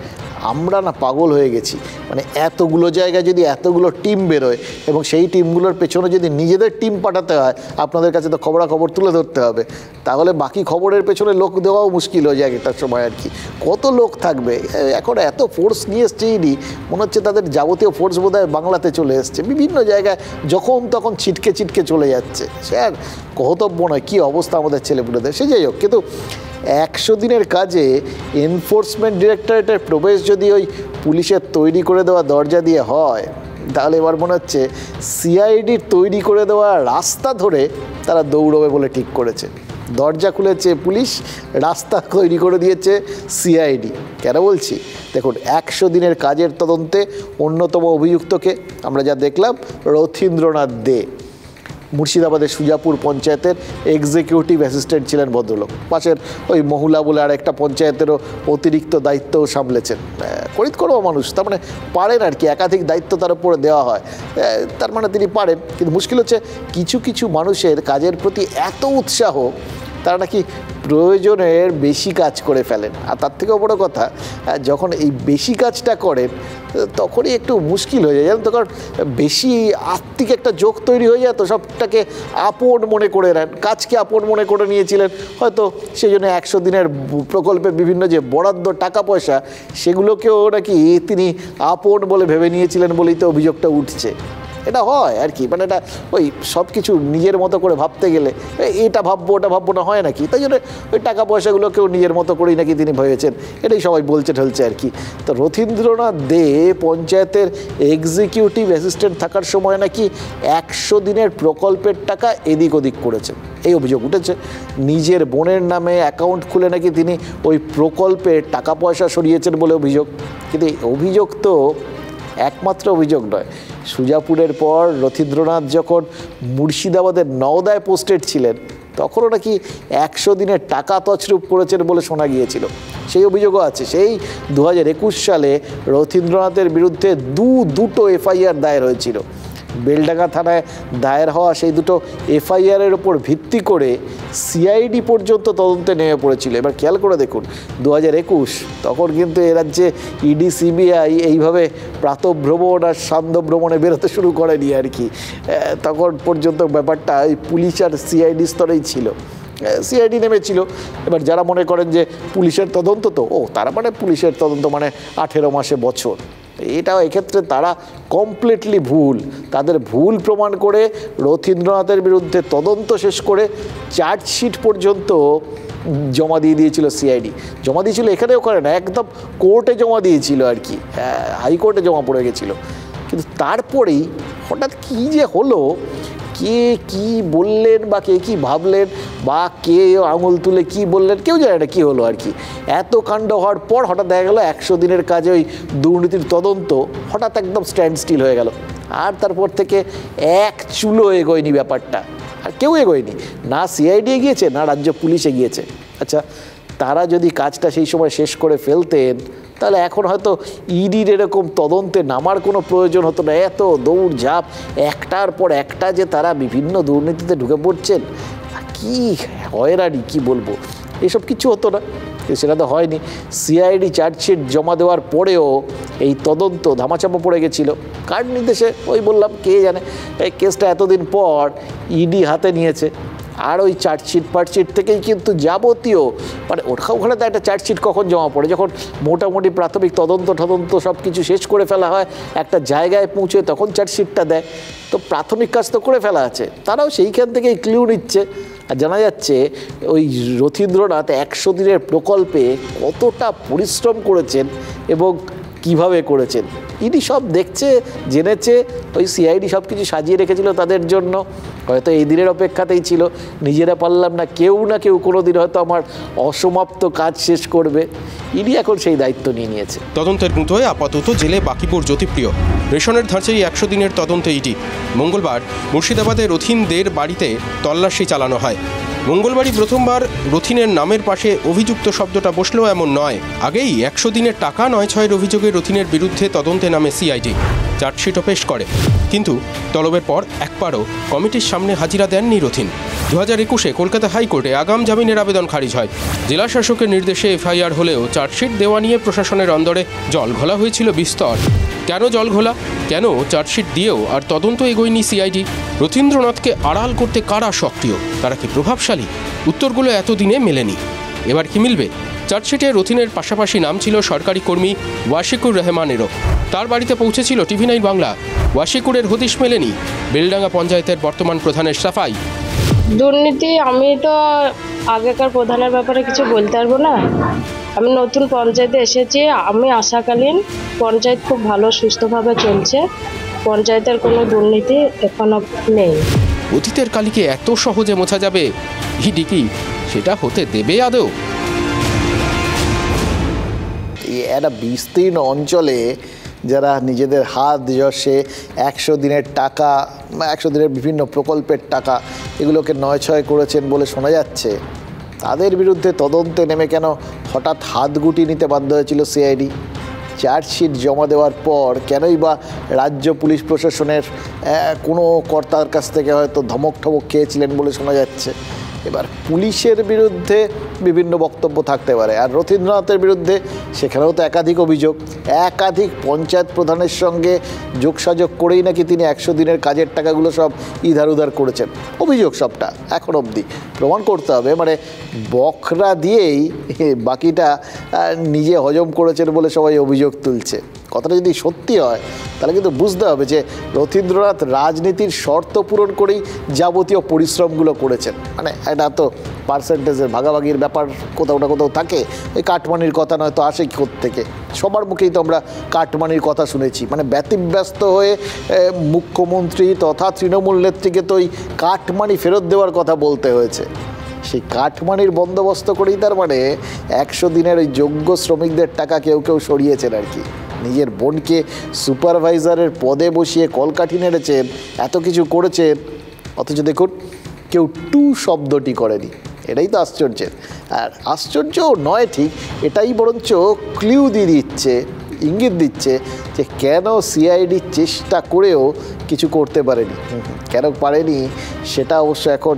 আমরা না পাগল হয়ে গেছি। মানে এতগুলো জায়গায় যদি এতগুলো টিম বেরোয় এবং সেই টিমগুলোর পেছনে যদি নিজেদের টিম পাঠাতে হয়, আপনাদের কাছে তো খবরাখবর তুলে ধরতে হবে, তাহলে বাকি খবরের পেছনে লোক দেওয়াও মুশকিল হয়ে যায় একটা সময় আর কি। কত লোক থাকবে? এখন এত ফোর্স নিয়ে এসছে ইডি, মনে হচ্ছে তাদের যাবতীয় ফোর্স বোধহয় বাংলাতে চলে এসছে, বিভিন্ন জায়গায় যখন তখন ছিটকে ছিটকে চলে যাচ্ছে। সে আর কহতব্য নয় কী অবস্থা আমাদের ছেলেপুলেদের। সে যাই হোক, কিন্তু 100 দিনের কাজে এনফোর্সমেন্ট ডিরেক্টরেটের প্রবেশ যদি ওই পুলিশের তৈরি করে দেওয়া দরজা দিয়ে হয়, তাহলে এবার মনে হচ্ছে সিআইডির তৈরি করে দেওয়া রাস্তা ধরে তারা দৌড়বে বলে ঠিক করেছে। দরজা খুলেছে পুলিশ, রাস্তা তৈরি করে দিয়েছে সিআইডি। কেন বলছি? দেখুন, 100 দিনের কাজের তদন্তে অন্যতম অভিযুক্তকে আমরা যা দেখলাম, রথীন্দ্রনাথ দে, মুর্শিদাবাদের সুজাপুর পঞ্চায়েতের এক্সিকিউটিভ অ্যাসিস্ট্যান্ট ছিলেন ভদ্রলোক। পাশের ওই মহুলা বলে আর একটা পঞ্চায়েতেরও অতিরিক্ত দায়িত্বও সামলেছেন। করিত করবো মানুষ, তার মানে পারেন আর কি, একাধিক দায়িত্ব তার উপরে দেওয়া হয়, তার মানে তিনি পারেন। কিন্তু মুশকিল হচ্ছে কিছু কিছু মানুষের কাজের প্রতি এত উৎসাহ, তারা নাকি প্রয়োজনের বেশি কাজ করে ফেলেন। আর তার থেকেও বড় কথা, যখন এই বেশি কাজটা করেন তখনই একটু মুশকিল হয়ে যায়, জানেন তো, কারণ বেশি আত্মিক একটা যোগ তৈরি হয়ে যায়, তো সবটাকে আপন মনে করে নেন। কাজকে আপন মনে করে নিয়েছিলেন হয়তো, সেই জন্য 100 দিনের প্রকল্পের বিভিন্ন যে বরাদ্দ টাকা পয়সা, সেগুলোকেও নাকি তিনি আপন বলে ভেবে নিয়েছিলেন বলেই তো অভিযোগটা উঠছে। এটা হয় আর কি, মানে এটা ওই সব কিছু নিজের মতো করে ভাবতে গেলে এটা ভাববো ওটা ভাববো না, হয় নাকি? তাই জন্য ওই টাকা পয়সাগুলোকেও নিজের মতো করেই নাকি তিনি ভেবেছেন, এটাই সবাই বলছে ঠলছে আর কি। তো রথীন্দ্রনাথ দে পঞ্চায়েতের এক্সিকিউটিভ অ্যাসিস্ট্যান্ট থাকার সময় নাকি 100 দিনের প্রকল্পের টাকা এদিক ওদিক করেছেন, এই অভিযোগ উঠেছে। নিজের বোনের নামে অ্যাকাউন্ট খুলে নাকি তিনি ওই প্রকল্পে টাকা পয়সা সরিয়েছেন বলে অভিযোগ। কিন্তু এই অভিযোগ তো একমাত্র অভিযোগ নয়। সুজাপুরের পর রথীন্দ্রনাথ যখন মুর্শিদাবাদের নওদায় পোস্টেড ছিলেন, তখনও নাকি 100 দিনের টাকা তছরূপ করেছেন বলে শোনা গিয়েছিল, সেই অভিযোগও আছে। সেই 2021 সালে রথীন্দ্রনাথের বিরুদ্ধে দুটো এফআইআর দায়ের হয়েছিল। বেলডাঙ্গা থানায় দায়ের হওয়া সেই দুটো এফআইআরের ওপর ভিত্তি করে সিআইডি পর্যন্ত তদন্তে নেমে পড়েছিল। এবার খেয়াল করে দেখুন, 2021 তখন কিন্তু এ রাজ্যে ইডি সিবিআই এইভাবে প্রাতঃভ্রমণ আর সান্ধ্য ভ্রমণে বেরোতে শুরু করেনি আর কি। তখন পর্যন্ত ব্যাপারটা এই পুলিশ আর সিআইডি স্তরেই ছিল। সিআইডি নেমেছিল। এবার যারা মনে করেন যে পুলিশের তদন্ত তো তারা মানে পুলিশের তদন্ত মানে 18 মাসে বছর, এটাও এক্ষেত্রে তারা কমপ্লিটলি ভুল। তাদের ভুল প্রমাণ করে রথীন্দ্রনাথের বিরুদ্ধে তদন্ত শেষ করে চার্জশিট পর্যন্ত জমা দিয়ে দিয়েছিল সিআইডি। জমা দিয়েছিল এখানেও করে না, একদম কোর্টে জমা দিয়েছিল আর কি, হাইকোর্টে জমা পড়ে গেছিলো। কিন্তু তারপরেই হঠাৎ কী যে হলো, কে কি বললেন বা কে কি ভাবলেন বা কে আঙুল তুলে কি বললেন কেউ জানে না কী হলো আর কি। এত কাণ্ড হওয়ার পর হঠাৎ দেখা গেল 100 দিনের কাজে ওই দুর্নীতির তদন্ত হঠাৎ একদম স্ট্যান্ড স্টিল হয়ে গেল। আর তারপর থেকে এক চুলো এগোয়নি ব্যাপারটা, আর কেউ এগোয়নি, না সিআইডি এগিয়েছে না রাজ্য পুলিশ এগিয়েছে। আচ্ছা, তারা যদি কাজটা সেই সময় শেষ করে ফেলতেন তাহলে এখন হয়তো ইডির এরকম তদন্তে নামার কোনো প্রয়োজন হতো না। এত দৌড়ঝাঁপ, একটার পর একটা যে তারা বিভিন্ন দুর্নীতিতে ঢুকে পড়ছেন, কি হয়রানি কি বলবো, এসব কিছু হতো না। সেটা তো হয়নি। সিআইডি চার্জশিট জমা দেওয়ার পরেও এই তদন্ত ধামাচাপা পড়ে গেছিলো কার নির্দেশে, ওই বললাম কে জানে। এই কেসটা এতদিন পর ইডি হাতে নিয়েছে, আর ওই চার্জশিট থেকেই কিন্তু যাবতীয় মানে ওখানে তো একটা চার্জশিট কখন জমা পড়ে, যখন মোটামুটি প্রাথমিক তদন্ত সব কিছু শেষ করে ফেলা হয়, একটা জায়গায় পৌঁছে তখন চার্জশিটটা দেয়। তো প্রাথমিক কাজ তো করে ফেলা আছে, তারাও সেইখান থেকেই ক্লিউ নিচ্ছে। আর জানা যাচ্ছে ওই রথীন্দ্রনাথ 100 দিনের প্রকল্পে কতটা পরিশ্রম করেছেন এবং কিভাবে করেছেন। ইডি সব দেখছে, জেনেছে, ওই সিআইডি সব কিছু সাজিয়ে রেখেছিল তাদের জন্য। হয়তো এই দিনের অপেক্ষাতেই ছিল, নিজেরা পারলাম না, কেউ না কেউ কোনো দিন হয়তো আমার অসমাপ্ত কাজ শেষ করবে। ইডি এখন সেই দায়িত্ব নিয়ে নিয়েছে। তদন্তের মুঠোয় আপাতত জেলে বাকিপুর জ্যোতিপ্রিয়। রেশনের ধাঁচেই 100 দিনের তদন্তে ইডি। মঙ্গলবার মুর্শিদাবাদে রথীনদের বাড়িতে তল্লাশি চালানো হয়। মঙ্গলবারই প্রথমবার রথীনের নামের পাশে অভিযুক্ত শব্দটা বসলেও এমন নয়। আগেই 100 দিনের টাকা 9/6 অভিযোগে রথীনের বিরুদ্ধে তদন্তে নামে সিআইডি, চার্জশিটও পেশ করে। কিন্তু তলবের পর একবারও কমিটির সামনে হাজিরা দেননি রথীন। 2021-এ কলকাতা হাইকোর্টে আগাম জামিনের আবেদন খারিজ হয়। জেলা শাসকের নির্দেশে এফআইআর হলেও চার্জশিট দেওয়া নিয়ে প্রশাসনের অন্দরে জল ঘোলা হয়েছিল বিস্তর। কেন জল ঘোলা, কেন চার্জশিট দিয়েও আর তদন্ত এগোয়নি সিআইডি? রথীন্দ্রনাথকে আড়াল করতে কারা সক্রিয়, তারা কি প্রভাবশালী? উত্তরগুলো এতদিনে মেলেনি, এবার কি মিলবে? চার্জশিটে রথীনের পাশাপাশি নাম ছিল সরকারি কর্মী ওয়াশিকুর রহমানেরও। তার বাড়িতে পৌঁছেছিল TV9 বাংলা। ওয়াশিকুরের হদিশ মেলেনি। বেলডাঙ্গা পঞ্চায়েতের বর্তমান প্রধানের সাফাই, দুর্নীতি আমি তো আগেকার প্রধানের ব্যাপারে কিছু বলতে পারবো না। আমি নতুন পঞ্চায়েতে এসেছি, আমি আশাকালীন পঞ্চায়েত খুব ভালো সুস্থভাবে চলছে। পঞ্চায়েতের কোনো দুর্নীতি এখনো নেই। অতীতের কালিকে এত সহজে মোছা যাবে ইডি কি সেটা হতে দেবে আদৌ? একটা বিস্তীর্ণ অঞ্চলে যারা নিজেদের হাত যশে 100 দিনের টাকা, 100 দিনের বিভিন্ন প্রকল্পের টাকা এগুলোকে নয়ছয় করেছেন বলে শোনা যাচ্ছে, তাদের বিরুদ্ধে তদন্তে নেমে কেন হঠাৎ হাত গুটিয়ে নিতে বাধ্য হয়েছিল সিআইডি? চার্জশিট জমা দেওয়ার পর কেনই বা রাজ্য পুলিশ প্রশাসনের কোনো কর্তার কাছ থেকে হয়তো ধমক ঠমক খেয়েছিলেন বলে শোনা যাচ্ছে। এবার পুলিশের বিরুদ্ধে বিভিন্ন বক্তব্য থাকতে পারে, আর রথীন্দ্রনাথের বিরুদ্ধে সেখানেও তো একাধিক অভিযোগ, একাধিক পঞ্চায়েত প্রধানের সঙ্গে যোগসাযোগ করেই নাকি তিনি 100 দিনের কাজের টাকাগুলো সব ইধার উধার করেছেন। অভিযোগ সবটা এখন অবধি প্রমাণ করতে হবে, মানে বখরা দিয়েই বাকিটা নিজে হজম করেছেন বলে সবাই অভিযোগ তুলছে। কথাটা যদি সত্যি হয় তাহলে কিন্তু বুঝতে হবে যে রথীন্দ্রনাথ রাজনীতির শর্ত পূরণ করেই যাবতীয় পরিশ্রমগুলো করেছেন। মানে একটা তো পার্সেন্টেজের ভাগাভাগির ব্যাপার কোথাও না কোথাও থাকে, ওই কাটমানির কথা নয়তো আসে থেকে সবার মুখেই তো আমরা কাটমানির কথা শুনেছি। মানে ব্যতিব্যস্ত হয়ে মুখ্যমন্ত্রী তথা তৃণমূল নেত্রীকে তো ওই কাটমানি ফেরত দেওয়ার কথা বলতে হয়েছে। সেই কাটমানির বন্দোবস্ত করেই তার মানে 100 দিনের ওই যোগ্য শ্রমিকদের টাকা কেউ সরিয়েছেন আর কি। নিজের বোনকে সুপারভাইজারের পদে বসিয়ে কলকাঠি নেড়েছেন, এত কিছু করেছেন, অথচ দেখুন কেউ টু শব্দটি করেনি। এটাই তো আশ্চর্যের। আর আশ্চর্যও নয় ঠিক, এটাই বরঞ্চ ক্লিউ দিয়ে দিচ্ছে, ইঙ্গিত দিচ্ছে যে কেন সিআইডি চেষ্টা করেও কিছু করতে পারেনি। কেন পারেনি সেটা অবশ্য এখন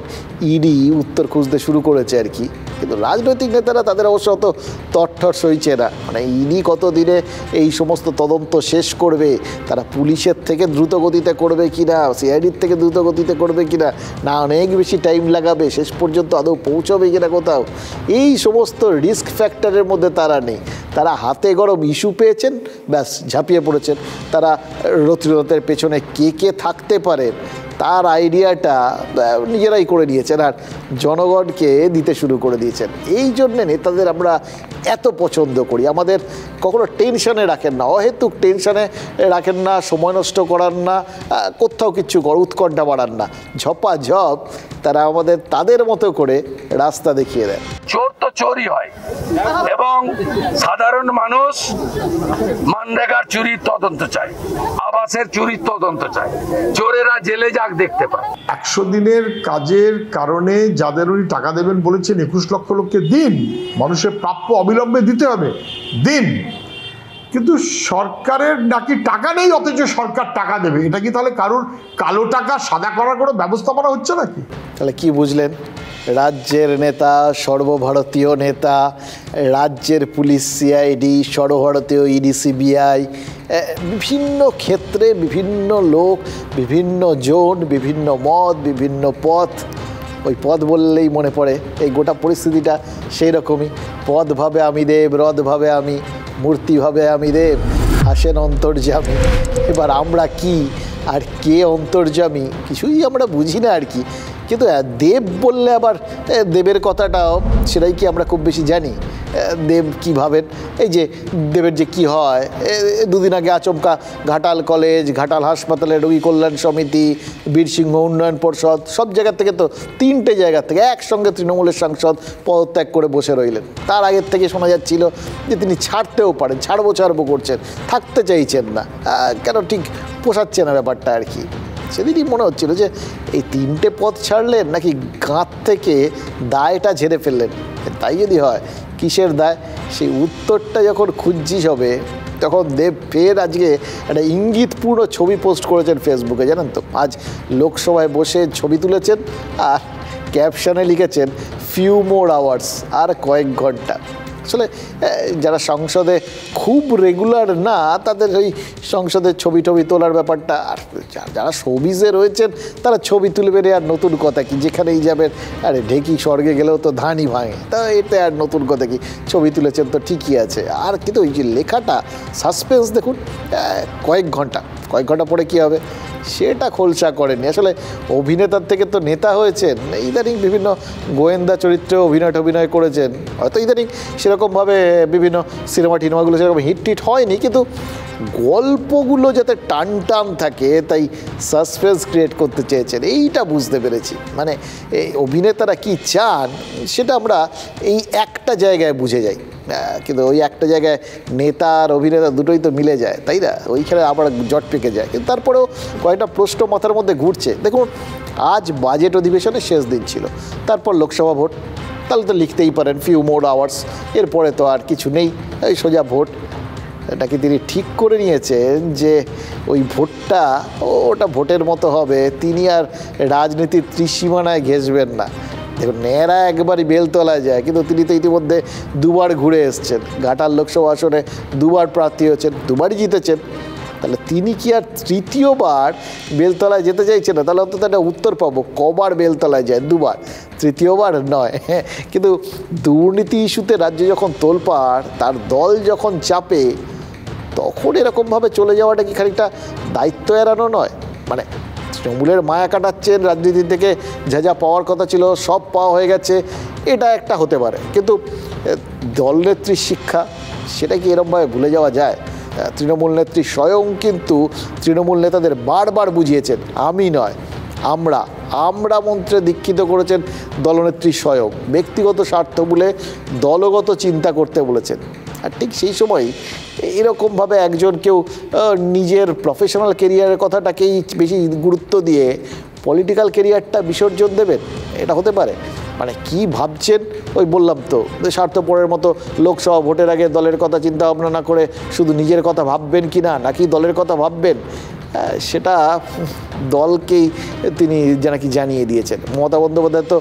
ইডি উত্তর খুঁজতে শুরু করেছে আর কি। কিন্তু রাজনৈতিক নেতারা তাদের অবশ্য অত তট্টর সইছে না। মানে ইডি কত দিনে এই সমস্ত তদন্ত শেষ করবে, তারা পুলিশের থেকে দ্রুত গতিতে করবে কি না, সিআইডির থেকে দ্রুত গতিতে করবে কি না অনেক বেশি টাইম লাগাবে, শেষ পর্যন্ত আদৌ পৌঁছবে কিনা কোথাও, এই সমস্ত রিস্ক ফ্যাক্টরের মধ্যে তারা নেই। তারা হাতে গরম ইস্যু পেয়েছেন, ব্যাস ঝাঁপিয়ে পড়েছেন। তারা রথীন্দ্রনাথের পেছনে কে থাকতে পারেন তার আইডিয়াটা নিজেরাই করে নিয়েছেন আর জনগণকে দিতে শুরু করে দিয়েছেন। এই জন্যে নেতাদের আমরা এত পছন্দ করি। আমাদের কখনো টেনশনে রাখেন না, অহেতুক টেনশনে রাখেন না, সময় নষ্ট করান না, কোথাও কিচ্ছু উৎকণ্ঠা বাড়ান না, ঝপাঝপ তারা আমাদের তাদের মতো করে রাস্তা দেখিয়ে দেয়। চোর তো চোরই হয় এবং সাধারণ মানুষ মানরেগার চুরির তদন্ত চায়, আবাসের চুরির তদন্ত চায়, চোরেরা জেলে যাক দেখতে পায়। 100 দিনের কাজের কারণে যাদের উনি টাকা দেবেন বলেছেন 21 লক্ষ লোককে দিন, মানুষের প্রাপ্য অবিলম্বে দিতে হবে, দিন। কিন্তু সরকারের নাকি টাকা নেই, অথচ সরকার টাকা দেবে। এটা কি তাহলে কারোর কালো টাকা সাদা করার কোনো ব্যবস্থাপনা হচ্ছে নাকি? তাহলে কি বুঝলেন? রাজ্যের নেতা, সর্বভারতীয় নেতা, রাজ্যের পুলিশ সিআইডি, সর্বভারতীয় ইডি সিবিআই, বিভিন্ন ক্ষেত্রে বিভিন্ন লোক, বিভিন্ন জোন, বিভিন্ন মত, বিভিন্ন পথ। ওই পদ বললেই মনে পড়ে এই গোটা পরিস্থিতিটা সেই রকমই। পদ ভাবে আমি দেব, রথ ভাবে আমি, মূর্তি ভাবে আমি দেব, আসেন অন্তর্যামী। এবার আমরা কি আর কে অন্তর্যামী কিছুই আমরা বুঝি না আর কি। কিন্তু দেব বললে আবার দেবের কথাটাও সেটাই কি আমরা খুব বেশি জানি? দেব কী ভাবেন? এই যে দেবের যে কি হয়, দুদিন আগে আচমকা ঘাটাল কলেজ, ঘাটাল হাসপাতালে রোগী কল্যাণ সমিতি, বীরসিংহ উন্নয়ন পর্ষদ, সব জায়গা থেকে তো 3টে জায়গা থেকে একসঙ্গে তৃণমূলের সাংসদ পদত্যাগ করে বসে রইলেন। তার আগের থেকে শোনা যাচ্ছিল যে তিনি ছাড়তেও পারেন, ছাড়বো করছেন, থাকতে চাইছেন না, কেন ঠিক পোষাচ্ছে না ব্যাপারটা আর কি। সেদিনই মনে হচ্ছিল যে এই 3টে পদ ছাড়লেন নাকি গাঁত থেকে দায়টা ঝেড়ে ফেললেন। তাই যদি হয় কিসের দায়, সেই উত্তরটা যখন খুঁজছিস হবে তখন দেব ফের আজকে একটা ইঙ্গিতপূর্ণ ছবি পোস্ট করেছেন ফেসবুকে, জানেন তো? আজ লোকসভায় বসে ছবি তুলেছেন আর ক্যাপশনে লিখেছেন ফিউ মোর আওয়ার্স, আর কয়েক ঘন্টা। আসলে যারা সংসদে খুব রেগুলার না তাদের ওই সংসদের ছবি তোলার ব্যাপারটা, আর যারা শোবিজে রয়েছেন তারা ছবি তুলবেন আর নতুন কথা কি, যেখানেই যাবেন আরে ঢেকি স্বর্গে গেলেও তো ধানই ভাঙে, তা এতে আর নতুন কথা কি, ছবি তুলেছেন তো ঠিকই আছে। আর কিন্তু ওই যে লেখাটা সাসপেন্স দেখুন, কয়েক ঘন্টা পরে কী হবে? সেটা খোলসা করেননি। আসলে অভিনেতার থেকে তো নেতা হয়েছেন, ইদানিং বিভিন্ন গোয়েন্দা চরিত্রে অভিনয় করেছেন, হয়তো ইদানিং সেরকমভাবে বিভিন্ন সিনেমাগুলো সেরকম হিট হয়নি, কিন্তু গল্পগুলো যাতে টান থাকে তাই সাসপেন্স ক্রিয়েট করতে চেয়েছেন, এইটা বুঝতে পেরেছি। মানে এই অভিনেতারা কি চান সেটা আমরা এই একটা জায়গায় বুঝে যাই, কিন্তু ওই একটা জায়গায় নেতা আর অভিনেতা দুটোই তো মিলে যায়, তাই না? ওইখানে আবার জট পেকে যায়। কিন্তু তারপরেও কয়েকটা প্রশ্ন মাথার মধ্যে ঘুরছে। দেখুন, আজ বাজেট অধিবেশনের শেষ দিন ছিল, তারপর লোকসভা ভোট, তাহলে তো লিখতেই পারেন ফিউ মোর আওয়ার্স, এরপরে তো আর কিছু নেই, এই সোজা ভোট। এটাকে তিনি ঠিক করে নিয়েছেন যে ওই ভোটটা ওটা ভোটের মতো হবে, তিনি আর রাজনীতির ত্রিসীমানায় ঘেঁষবেন না। দেখুন, নেড়া একবারই বেলতলায় যায়, কিন্তু তিনি তো ইতিমধ্যে দুবার ঘুরে এসছেন, ঘাটাল লোকসভা আসনে দুবার প্রার্থী হয়েছেন, দুবারই জিতেছেন। তাহলে তিনি কি আর তৃতীয়বার বেলতলায় যেতে চাইছেন না? তাহলে অন্তত একটা উত্তর পাবো, কবার বেলতলায় যায়? দুবার, তৃতীয়বার নয়। কিন্তু দুর্নীতি ইস্যুতে রাজ্যে যখন তোলপাড়, তার দল যখন চাপে, তখন এরকমভাবে চলে যাওয়াটা কি খানিকটা দায়িত্ব এড়ানো নয়? মানে তৃণমূলের মায়া কাটাচ্ছেন, রাজনীতি থেকে যা পাওয়ার কথা ছিল সব পাওয়া হয়ে গেছে, এটা একটা হতে পারে, কিন্তু দলনেত্রীর শিক্ষা সেটা কি এরকমভাবে ভুলে যাওয়া যায়? তৃণমূল নেত্রী স্বয়ং কিন্তু তৃণমূল নেতাদের বারবার বুঝিয়েছেন, আমি নয় আমরা মন্ত্রে দীক্ষিত করেছেন দলনেত্রী স্বয়ং, ব্যক্তিগত স্বার্থ বলে দলগত চিন্তা করতে বলেছেন। আর ঠিক সেই সময় এরকমভাবে কেউ নিজের প্রফেশনাল কেরিয়ারের কথাটাকেই বেশি গুরুত্ব দিয়ে পলিটিক্যাল কেরিয়ারটা বিসর্জন দেবেন, এটা হতে পারে? মানে কি ভাবছেন? ওই বললাম তো, স্বার্থপরের মতো লোকসভা ভোটের আগে দলের কথা চিন্তা ভাবনা না করে শুধু নিজের কথা ভাববেন কি না, নাকি দলের কথা ভাববেন, সেটা দলকেই তিনি নাকি জানিয়ে দিয়েছেন। মমতা বন্দ্যোপাধ্যায় তো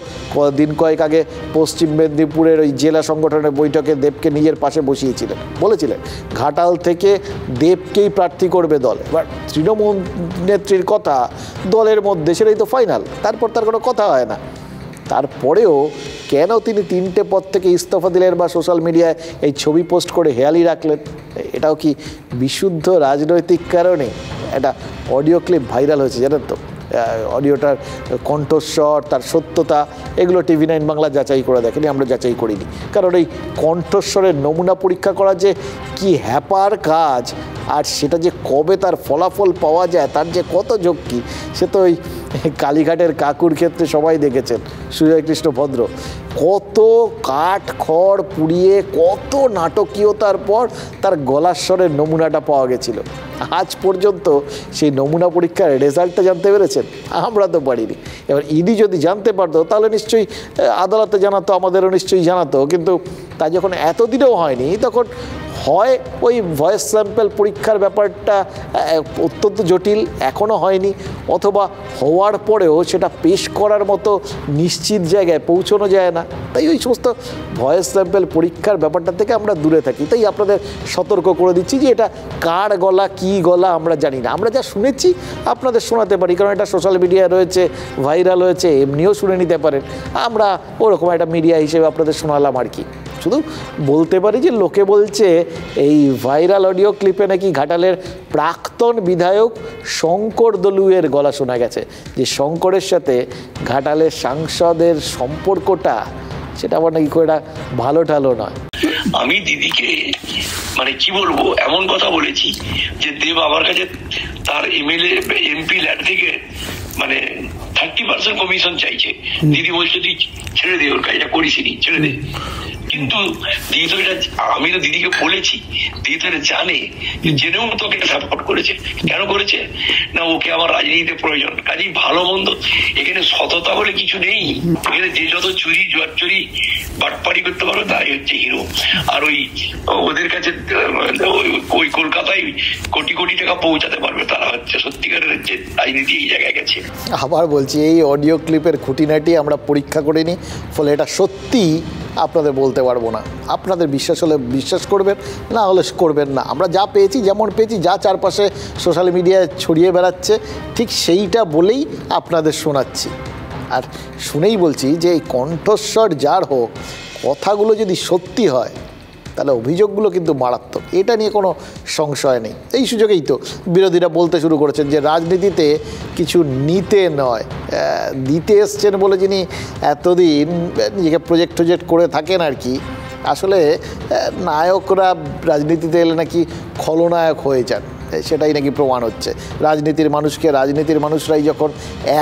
দিন কয়েক আগে পশ্চিম মেদিনীপুরের ওই জেলা সংগঠনের বৈঠকে দেবকে নিজের পাশে বসিয়েছিলেন, বলেছিলেন ঘাটাল থেকে দেবকেই প্রার্থী করবে দল। এবার তৃণমূল নেত্রীর কথা দলের মধ্যে, সেটাই তো ফাইনাল, তারপর তার কোনো কথা হয় না। তারপরেও কেন তিনি 3টে পদ থেকে ইস্তফা দিলেন বা সোশ্যাল মিডিয়ায় এই ছবি পোস্ট করে হেয়ালি রাখলেন? এটাও কি বিশুদ্ধ রাজনৈতিক কারণে? একটা অডিও ক্লিপ ভাইরাল হয়েছে, জানেন তো, অডিওটার কণ্ঠস্বর, তার সত্যতা, এগুলো TV9 বাংলা যাচাই করে দেখেনি, আমরা যাচাই করিনি। কারণ এই কণ্ঠস্বরের নমুনা পরীক্ষা করা যে কি হ্যাপার কাজ, আর সেটা যে কবে তার ফলাফল পাওয়া যায় তার যে কত ঝক্কি, সে তো ওই কালীঘাটের কাকুর ক্ষেত্রে সবাই দেখেছেন, সুজয় কৃষ্ণ ভদ্র, কত কাঠ খড় পুড়িয়ে কত নাটকীয়তার পর তার গলার স্বরের নমুনাটা পাওয়া গেছিল। আজ পর্যন্ত সেই নমুনা পরীক্ষার রেজাল্টটা জানতে পেরেছেন? আমরা তো পারিনি। এবার ইডি যদি জানতে পারতো তাহলে নিশ্চয়ই আদালতে জানাতো, আমাদেরও নিশ্চয়ই জানাতো, কিন্তু তা যখন এতদিনেও হয়নি, তখন হয় ওই ভয়েস স্যাম্পল পরীক্ষার ব্যাপারটা অত্যন্ত জটিল, এখনও হয়নি, অথবা হওয়ার পরেও সেটা পেশ করার মতো নিশ্চিত জায়গায় পৌঁছানো যায় না। তাই ওই সমস্ত ভয়েস স্যাম্পল পরীক্ষার ব্যাপারটা থেকে আমরা দূরে থাকি। তাই আপনাদের সতর্ক করে দিচ্ছি যে এটা কার গলা কী গলা আমরা জানি না, আমরা যা শুনেছি আপনাদের শোনাতে পারি, কারণ এটা সোশ্যাল মিডিয়ায় রয়েছে, ভাইরাল হয়েছে, এমনিও শুনে নিতে পারেন। আমরা ওরকম একটা মিডিয়া হিসেবে আপনাদের শোনালাম আর কি। শুধু বলতে পারি যে লোকে বলছে এই ভাইরাল অডিও ক্লিপে নাকি ঘাটালের প্রাক্তন বিধায়ক শঙ্কর দলুয়ের গলা শোনা গেছে, যে শঙ্করের সাথে ঘাটালের সাংসদের সম্পর্কটা সেটা আবার নাকি খুব একটা ভালো ঠালো নয়। আমি দিদিকে মানে কি বলবো, এমন কথা বলেছি যে দেব আমার কাছে তার MLA MP ল্যাড থেকে মানে 30% কমিশন চাইছে। দিদি বলছে তুই ছেড়ে দে, ওর কাজটা করিসনি, ছেড়ে দে। কিন্তু দিদি তো এটা, আমি তো দিদিকে বলেছি, দিদি তো এটা জানে, জেনেও তোকে সাপোর্ট করেছে। কেন করেছে না, ওকে আমার রাজনীতিতে প্রয়োজন। কাজেই ভালো মন্দ এখানে সততা বলে কিছু নেই, এখানে যে যত চুরি জুয়াচুরি বাটপাড়ি করতে পারো তাই হচ্ছে হিরো। আর ওই ওদের কাছে ওই কলকাতায় কোটি কোটি টাকা পৌঁছাতে পারবে, তারা হচ্ছে সত্যিকারের হচ্ছে রাজনীতি এই জায়গায় গেছে। আবার বলছি, এই অডিও ক্লিপের খুঁটিনাটি আমরা পরীক্ষা করিনি, ফলে এটা সত্যি আপনাদের বলতে পারবো না। আপনাদের বিশ্বাস হলে বিশ্বাস করবেন, না হলে করবেন না। আমরা যা পেয়েছি, যেমন পেয়েছি, যা চারপাশে সোশ্যাল মিডিয়ায় ছড়িয়ে বেড়াচ্ছে ঠিক সেইটা বলেই আপনাদের শোনাচ্ছি। আর শুনেই বলছি যে এই কণ্ঠস্বর যার হোক, কথাগুলো যদি সত্যি হয় তাহলে অভিযোগগুলো কিন্তু মারাত্মক, এটা নিয়ে কোনো সংশয় নেই। এই সুযোগেই তো বিরোধীরা বলতে শুরু করেছেন যে রাজনীতিতে কিছু নিতে নয়, দিতে এসছেন বলে যিনি এতদিন নিজেকে প্রজেক্ট করে থাকেন আর কি, আসলে নায়করা রাজনীতিতে এলে নাকি খলনায়ক হয়ে যান, সেটাই নাকি প্রমাণ হচ্ছে। রাজনীতির মানুষরাই যখন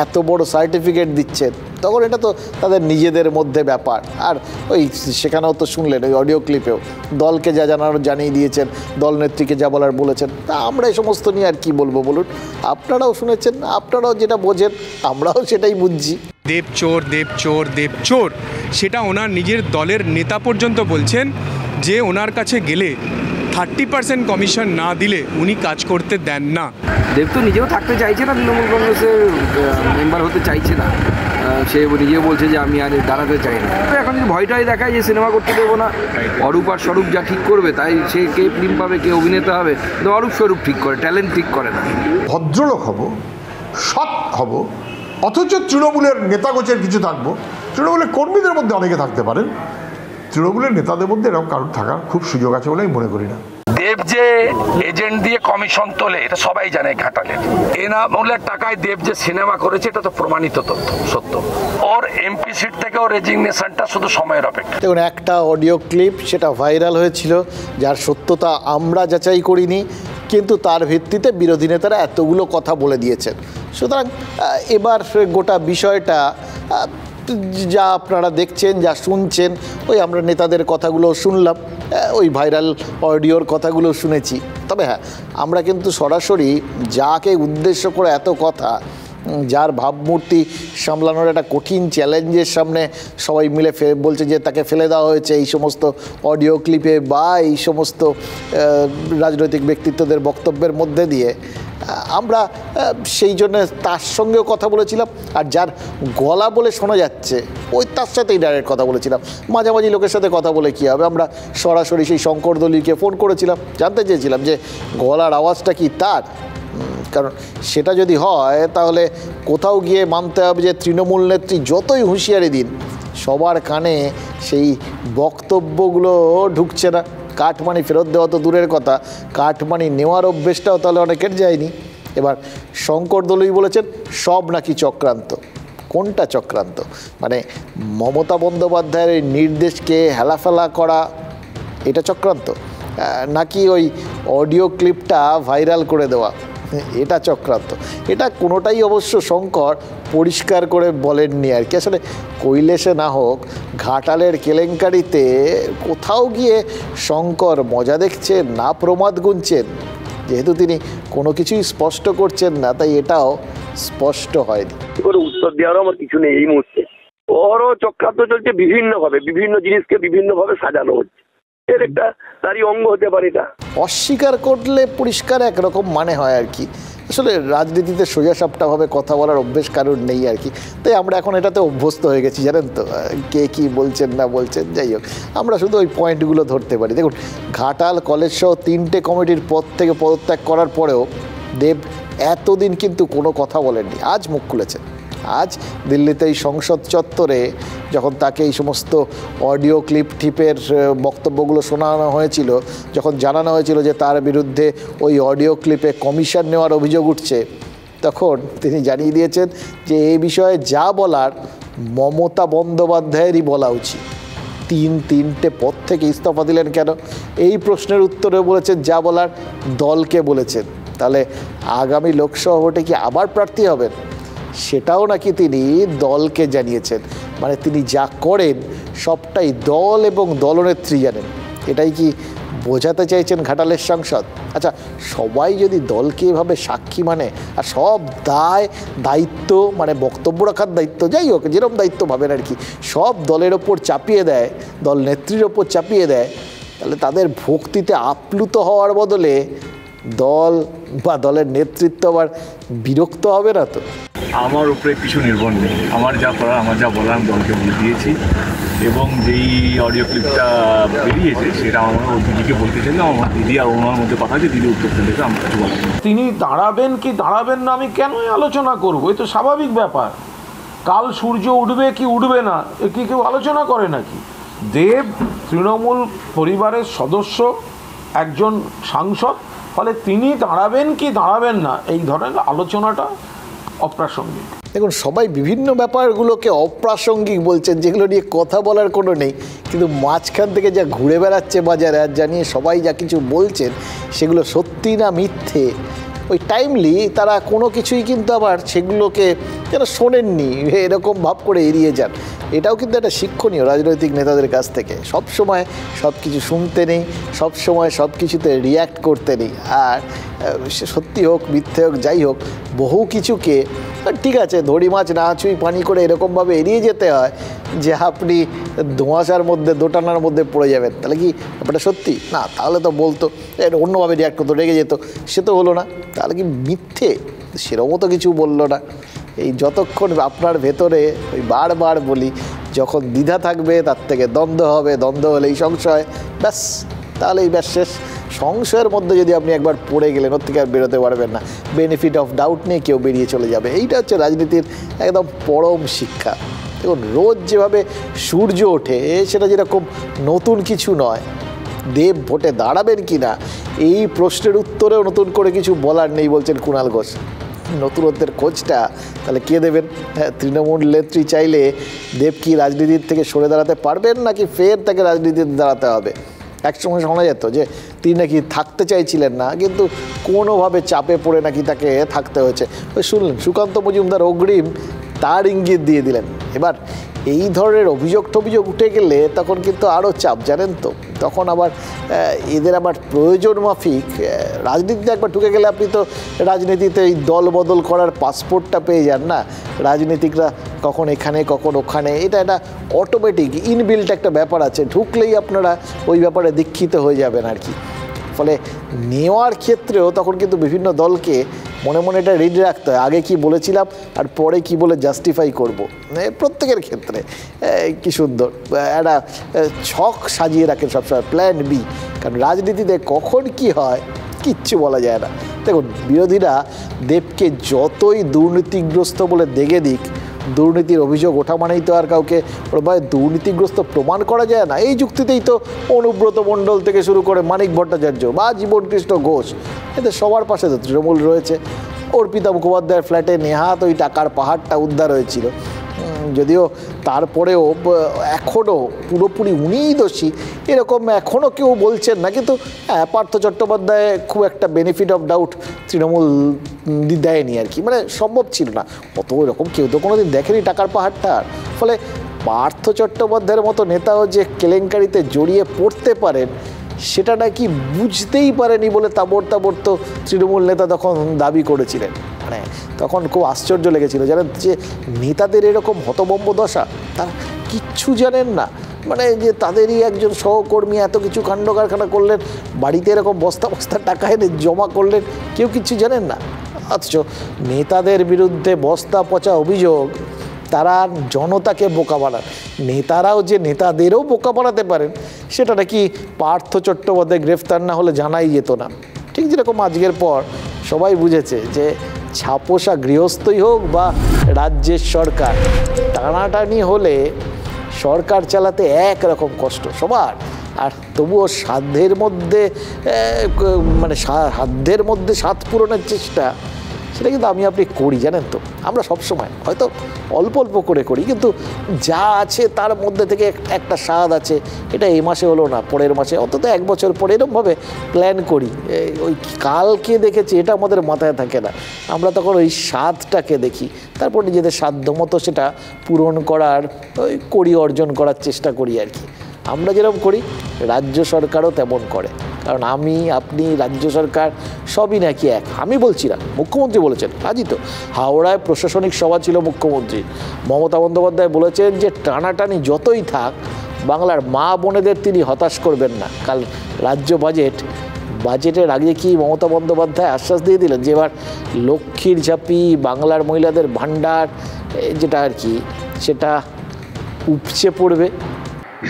এত বড় সার্টিফিকেট দিচ্ছেন তখন এটা তো তাদের নিজেদের মধ্যে ব্যাপার। আর ওই সেখানেও তো শুনলেন ওই অডিও ক্লিপেও দলকে যা জানানোর জানিয়ে দিয়েছেন, দল নেত্রীকে যা বলার বলেছেন। তা আমরা এই সমস্ত নিয়ে আর কি বলবো বলুন, আপনারাও শুনেছেন, আপনারাও যেটা বোঝেন আমরাও সেটাই বুঝছি। দেব চোর দেব চোর দেব চোর, সেটা ওনার নিজের দলের নেতা পর্যন্ত বলছেন যে ওনার কাছে গেলে 30% কমিশন না দিলে উনি কাজ করতে দেন না। দেব তো নিজেও থাকতে চাইছে না, তৃণমূল কংগ্রেসের মেম্বার হতে চাইছে না, সে নিজেও বলছে যে আমি আর দাঁড়াতে চাই না। এখন যদি ভয়টাই দেখায় যে সিনেমা করতে দেবো না, অরূপ আর স্বরূপ যা ঠিক করবে তাই সে কে ফিল্ম পাবে কে অভিনেতা হবে, তো অরূপ স্বরূপ ঠিক করে, ট্যালেন্ট ঠিক করে না। ভদ্রলোক হব, সৎ হব, অথচ তৃণমূলের নেতাগোছের কিছু থাকবো। তৃণমূলের কর্মীদের মধ্যে অনেকে থাকতে পারেন, তৃণমূলের নেতাদের মধ্যে এরকম কারোর থাকার খুব সুযোগ আছে বলে আমি মনে করি না। দেব যে এজেন্ট দিয়ে কমিশন তোলে এটা সবাই জানে ঘাটালে। এনামূলের টাকায় দেব যে সিনেমা করেছে এটা তো প্রমাণিত তথ্য, সত্য। ওর এমপি সিট থেকেও রেজিগনেশনটা শুধু সময়ের অপেক্ষা। দেখুন, একটা অডিও ক্লিপ সেটা ভাইরাল হয়েছিল, যার সত্যতা আমরা যাচাই করিনি, কিন্তু তার ভিত্তিতে বিরোধী নেতারা এতগুলো কথা বলে দিয়েছেন। সুতরাং এবার গোটা বিষয়টা যা আপনারা দেখছেন, যা শুনছেন, ওই আমরা নেতাদের কথাগুলো শুনলাম, ওই ভাইরাল অডিওর কথাগুলো শুনেছি। তবে হ্যাঁ, আমরা কিন্তু সরাসরি যাকে উদ্দেশ্য করে এত কথা, যার ভাবমূর্তি সামলানোর একটা কঠিন চ্যালেঞ্জের সামনে সবাই মিলে বলছে যে তাকে ফেলে দেওয়া হয়েছে এই সমস্ত অডিও ক্লিপে বা এই সমস্ত রাজনৈতিক ব্যক্তিত্বদের বক্তব্যের মধ্যে দিয়ে, আমরা সেই জন্য তার সঙ্গেও কথা বলেছিলাম। আর যার গলা বলে শোনা যাচ্ছে ওই তার সাথেই ডাইরেক্ট কথা বলেছিলাম। মাঝামাঝি লোকের সাথে কথা বলে কী হবে, আমরা সরাসরি সেই শঙ্কর দলিকে ফোন করেছিলাম, জানতে চেয়েছিলাম যে গলার আওয়াজটা কি তার। কারণ সেটা যদি হয় তাহলে কোথাও গিয়ে মানতে হবে যে তৃণমূল নেত্রী যতই হুঁশিয়ারি দিন, সবার কানে সেই বক্তব্যগুলো ঢুকছে না। কাটমানি ফেরত দেওয়া তো দূরের কথা, কাটমানি নেওয়ার অভ্যেসটাও তাহলে অনেকের যায়নি। এবার শঙ্কর দলুই বলেছেন সব নাকি চক্রান্ত। কোনটা চক্রান্ত? মানে মমতা বন্দ্যোপাধ্যায়ের এই নির্দেশকে হেলাফেলা করা, এটা চক্রান্ত? নাকি ওই অডিও ক্লিপটা ভাইরাল করে দেওয়া, এটা চক্রান্ত? এটা কোনোটাই অবশ্য শঙ্কর পরিষ্কার করে বলেননি আর কি। আসলে কৈলেশে না হোক, ঘাটালের কেলেঙ্কারিতে কোথাও গিয়ে শঙ্কর মজা দেখছেন না প্রমাদ গুনছেন? যেহেতু তিনি কোনো কিছুই স্পষ্ট করছেন না, তাই এটাও স্পষ্ট হয়নি। উত্তর দেওয়ারও আমার কিছু নেই এই মুহূর্তে। ওরও চক্রান্ত চলছে বিভিন্নভাবে, বিভিন্ন জিনিসকে বিভিন্নভাবে সাজানো হচ্ছে, এর একটা তারই অঙ্গ হতে পারে। এটা অস্বীকার করলে পরিষ্কার একরকম মানে হয় আর কি। আসলে রাজনীতিতে সোজাসাপটাভাবে কথা বলার অভ্যেস কারোর নেই আর কি, তাই আমরা এখন এটাতে অভ্যস্ত হয়ে গেছি, জানেন তো, কে কী বলছেন না বলছেন। যাই হোক, আমরা শুধু ওই পয়েন্টগুলো ধরতে পারি। দেখুন, ঘাটাল কলেজ সহ 3টে কমিটির পদ থেকে পদত্যাগ করার পরেও দেব এতদিন কিন্তু কোনো কথা বলেননি। আজ মুখ খুলেছেন। আজ দিল্লিতে এই সংসদ চত্বরে যখন তাকে এই সমস্ত অডিও টিপের বক্তব্যগুলো শোনানো হয়েছিল, যখন জানানো হয়েছিল যে তার বিরুদ্ধে ওই অডিও ক্লিপে কমিশন নেওয়ার অভিযোগ উঠছে, তখন তিনি জানিয়ে দিয়েছেন যে এই বিষয়ে যা বলার মমতা বন্দ্যোপাধ্যায়েরই বলা উচিত। তিনটে পদ থেকে ইস্তফা দিলেন কেন, এই প্রশ্নের উত্তরে বলেছেন যা বলার দলকে বলেছেন। তাহলে আগামী লোকসভা ভোটে কি আবার প্রার্থী হবেন, সেটাও নাকি তিনি দলকে জানিয়েছেন। মানে তিনি যা করেন সবটাই দল এবং দলনেত্রী জানেন। এটাই কি বোঝাতে চাইছেন ঘাটালের সাংসদ? আচ্ছা, সবাই যদি দলকে এভাবে সাক্ষী মানে, আর সব দায়িত্ব মানে বক্তব্য রাখার দায়িত্ব, যাই হোক যেরকম দায়িত্ব ভাবেন আর কি, সব দলের ওপর চাপিয়ে দেয়, দল নেত্রীর ওপর চাপিয়ে দেয়, তাহলে তাদের ভক্তিতে আপ্লুত হওয়ার বদলে দল বা দলের নেতৃত্ব আবার বিরক্ত হবে না তো? আমার উপরে কিছু নির্ভর নেই, আমার যা করার, আমার যা বলার আমি দলকে বলে দিয়েছি। এবং যেই অডিও ক্লিপটা বেরিয়েছে সেটা আমার দিদিকে বলতে চাইলে, আমার দিদি আর ওনার মধ্যে কথা আছে, দিদি উত্তর দিলে আমার কিছু বলার নেই। তিনি দাঁড়াবেন কি দাঁড়াবেন না আমি কেন আলোচনা করবো? এই তো স্বাভাবিক ব্যাপার। কাল সূর্য উঠবে কি উঠবে না এ কি কেউ আলোচনা করে নাকি? দেব তৃণমূল পরিবারের সদস্য, একজন সাংসদ, ফলে তিনি দাঁড়াবেন কি দাঁড়াবেন না এই ধরনের আলোচনাটা অপ্রাসঙ্গিক। দেখুন, সবাই বিভিন্ন ব্যাপারগুলোকে অপ্রাসঙ্গিক বলছেন, যেগুলো নিয়ে কথা বলার কোনো নেই, কিন্তু মাঝখান থেকে যা ঘুরে বেড়াচ্ছে বাজারে আর জানিয়ে সবাই যা কিছু বলছেন সেগুলো সত্যি না মিথ্যে, ওই টাইমলি তারা কোনো কিছুই কিন্তু আবার সেগুলোকে যেন শোনেননি এরকম ভাব করে এড়িয়ে যান। এটাও কিন্তু একটা শিক্ষণীয় রাজনৈতিক নেতাদের কাছ থেকে। সব সময় সব কিছু শুনতে নেই, সব সময় সব কিছুতে রিয়্যাক্ট করতে নেই। আর সে সত্যি হোক মিথ্যে হোক যাই হোক, বহু কিছুকে ঠিক আছে ধরি মাছ না ছুঁই পানি করে এরকমভাবে এড়িয়ে যেতে হয় যে আপনি ধোঁয়াশার মধ্যে দোটানার মধ্যে পড়ে যাবেন। তাহলে কি ব্যাপারটা সত্যি না? তাহলে তো বলতো, অন্যভাবে রিয়্যাক্ট করতো, রেগে যেত, সে তো হলো না। তাহলে কি মিথ্যে? সেরকমও তো কিছু বললো না। এই যতক্ষণ আপনার ভেতরে ওই বারবার বলি, যখন দ্বিধা থাকবে তার থেকে দ্বন্দ্ব হবে, দ্বন্দ্ব হলেই সংশয়, ব্যাস তাহলেই ব্যাস শেষ। সংশয়ের মধ্যে যদি আপনি একবার পড়ে গেলেন ওর থেকে আর বেরোতে পারবেন না। বেনিফিট অফ ডাউট নিয়ে কেউ বেরিয়ে চলে যাবে। এইটা হচ্ছে রাজনীতির একদম পরম শিক্ষা। দেখুন, রোজ যেভাবে সূর্য ওঠে সেটা যেরকম নতুন কিছু নয়। দেব ভোটে দাঁড়াবেন কি না এই প্রশ্নের উত্তরেও নতুন করে কিছু বলার নেই বলছেন কুণাল ঘোষ। নতুনত্বের খোঁজটা তাহলে কে দেবেন? তৃণমূল নেত্রী চাইলে দেব কি রাজনীতির থেকে সরে দাঁড়াতে পারবেন, নাকি ফের তাকে রাজনীতিতে দাঁড়াতে হবে? একসময় শোনা যেত যে তিনি নাকি থাকতে চাইছিলেন না, কিন্তু কোনোভাবে চাপে পড়ে নাকি তাকে থাকতে হয়েছে। ওই শুনলেন সুকান্ত মজুমদার অগ্রিম তার ইঙ্গিত দিয়ে দিলেন। এবার এই ধরনের অভিযোগ উঠে গেলে তখন কিন্তু আরও চাপ, জানেন তো। তখন আবার এদের আবার প্রয়োজন মাফিক রাজনীতিতে একবার ঢুকে গেলে আপনি তো রাজনীতিতে এই দল বদল করার পাসপোর্টটা পেয়ে যান না। রাজনীতিকরা কখন এখানে কখন ওখানে, এটা একটা অটোমেটিক ইনবিল্ট একটা ব্যাপার আছে। ঢুকলেই আপনারা ওই ব্যাপারে দীক্ষিত হয়ে যাবেন আর কি। ফলে নেওয়ার ক্ষেত্রেও তখন কিন্তু বিভিন্ন দলকে মনে মনে এটা রেডি রাখতে হয়, আগে কি বলেছিলাম আর পরে কি বলে জাস্টিফাই করব। প্রত্যেকের ক্ষেত্রে কি সুন্দর একটা ছক সাজিয়ে রাখেন সবসময়, প্ল্যান বি। কারণ রাজনীতিতে কখন কি হয় কিচ্ছু বলা যায় না। দেখুন, বিরোধীরা দেবকে যতই দুর্নীতিগ্রস্ত বলে দেখে দিক, দুর্নীতির অভিযোগ ওঠা মানেই তো আর কাউকে দুর্নীতিগ্রস্ত প্রমাণ করা যায় না। এই যুক্তিতেই তো অনুব্রত মণ্ডল থেকে শুরু করে মানিক ভট্টাচার্য বা জীবনকৃষ্ণ ঘোষ, এদের সবার পাশে তো তৃণমূল রয়েছে। অর্পিতা মুখোপাধ্যায়ের ফ্ল্যাটে নেহাত ওই টাকার পাহাড়টা উদ্ধার হয়েছিল, যদিও তারপরেও এখনও পুরোপুরি উনিই দোষী এরকম এখনও কেউ বলছেন না। কিন্তু হ্যাঁ, পার্থ চট্টোপাধ্যায় খুব একটা বেনিফিট অফ ডাউট তৃণমূল দেয়নি আর কি, মানে সম্ভব ছিল না। অত এরকম কেউ তো কোনো দিন দেখেনি টাকার পাহাড়টার। ফলে পার্থ চট্টোপাধ্যায়ের মতো নেতাও যে কেলেঙ্কারিতে জড়িয়ে পড়তে পারেন সেটা নাকি বুঝতেই পারেনি বলে তাবড় তো তৃণমূল নেতা তখন দাবি করেছিলেন। মানে তখন খুব আশ্চর্য লেগেছিল, জানেন, যে নেতাদের এরকম হতভম্ব দশা, তারা কিচ্ছু জানেন না। মানে যে তাদেরই একজন সহকর্মী এত কিছু কাণ্ড কারখানা করলেন, বাড়িতে এরকম বস্তা বস্তা টাকা এনে জমা করলেন, কেউ কিচ্ছু জানেন না। অথচ নেতাদের বিরুদ্ধে বস্তা পচা অভিযোগ, তারা জনতাকে বোকা বানান। নেতারাও যে নেতাদেরও বোকা বানাতে পারেন সেটা নাকি পার্থ চট্টোপাধ্যায় গ্রেফতার না হলে জানাই যেত না। ঠিক যেরকম আজকের পর সবাই বুঝেছে যে ছাপোষা গৃহস্থই হোক বা রাজ্যের সরকার, টানাটানি হলে সরকার চালাতে একরকম কষ্ট সবার। আর তবুও সাধ্যের মধ্যে স্বাদ পূরণের চেষ্টা, সেটা কিন্তু আমি আপনি করি, জানেন তো। আমরা সবসময় হয়তো অল্প অল্প করে করি, কিন্তু যা আছে তার মধ্যে থেকে একটা স্বাদ আছে, এটা এই মাসে হলো না পরের মাসে, অন্তত এক বছর পরে এরকমভাবে প্ল্যান করি। ওই কালকে দেখেছি এটা আমাদের মাথায় থাকে না, আমরা তখন ওই স্বাদটাকে দেখি, তারপর নিজেদের সাধ্যমতো সেটা পূরণ করার অর্জন করার চেষ্টা করি আর কি। আমরা যেরকম করি রাজ্য সরকারও তেমন করে। কারণ আমি, আপনি, রাজ্য সরকার সবই নাকি এক। আমি বলছি না, মুখ্যমন্ত্রী বলেছেন। আজই তো হাওড়ায় প্রশাসনিক সভা ছিল মুখ্যমন্ত্রী মমতা বন্দ্যোপাধ্যায় বলেছেন যে টানাটানি যতই থাক বাংলার মা বোনেদের তিনি হতাশ করবেন না। কাল রাজ্য বাজেটের আগে কি মমতা বন্দ্যোপাধ্যায় আশ্বাস দিয়ে দিলেন যে এবার লক্ষ্মীর ঝাঁপি, বাংলার মহিলাদের ভাণ্ডার যেটা আর কি, সেটা উপচে পড়বে।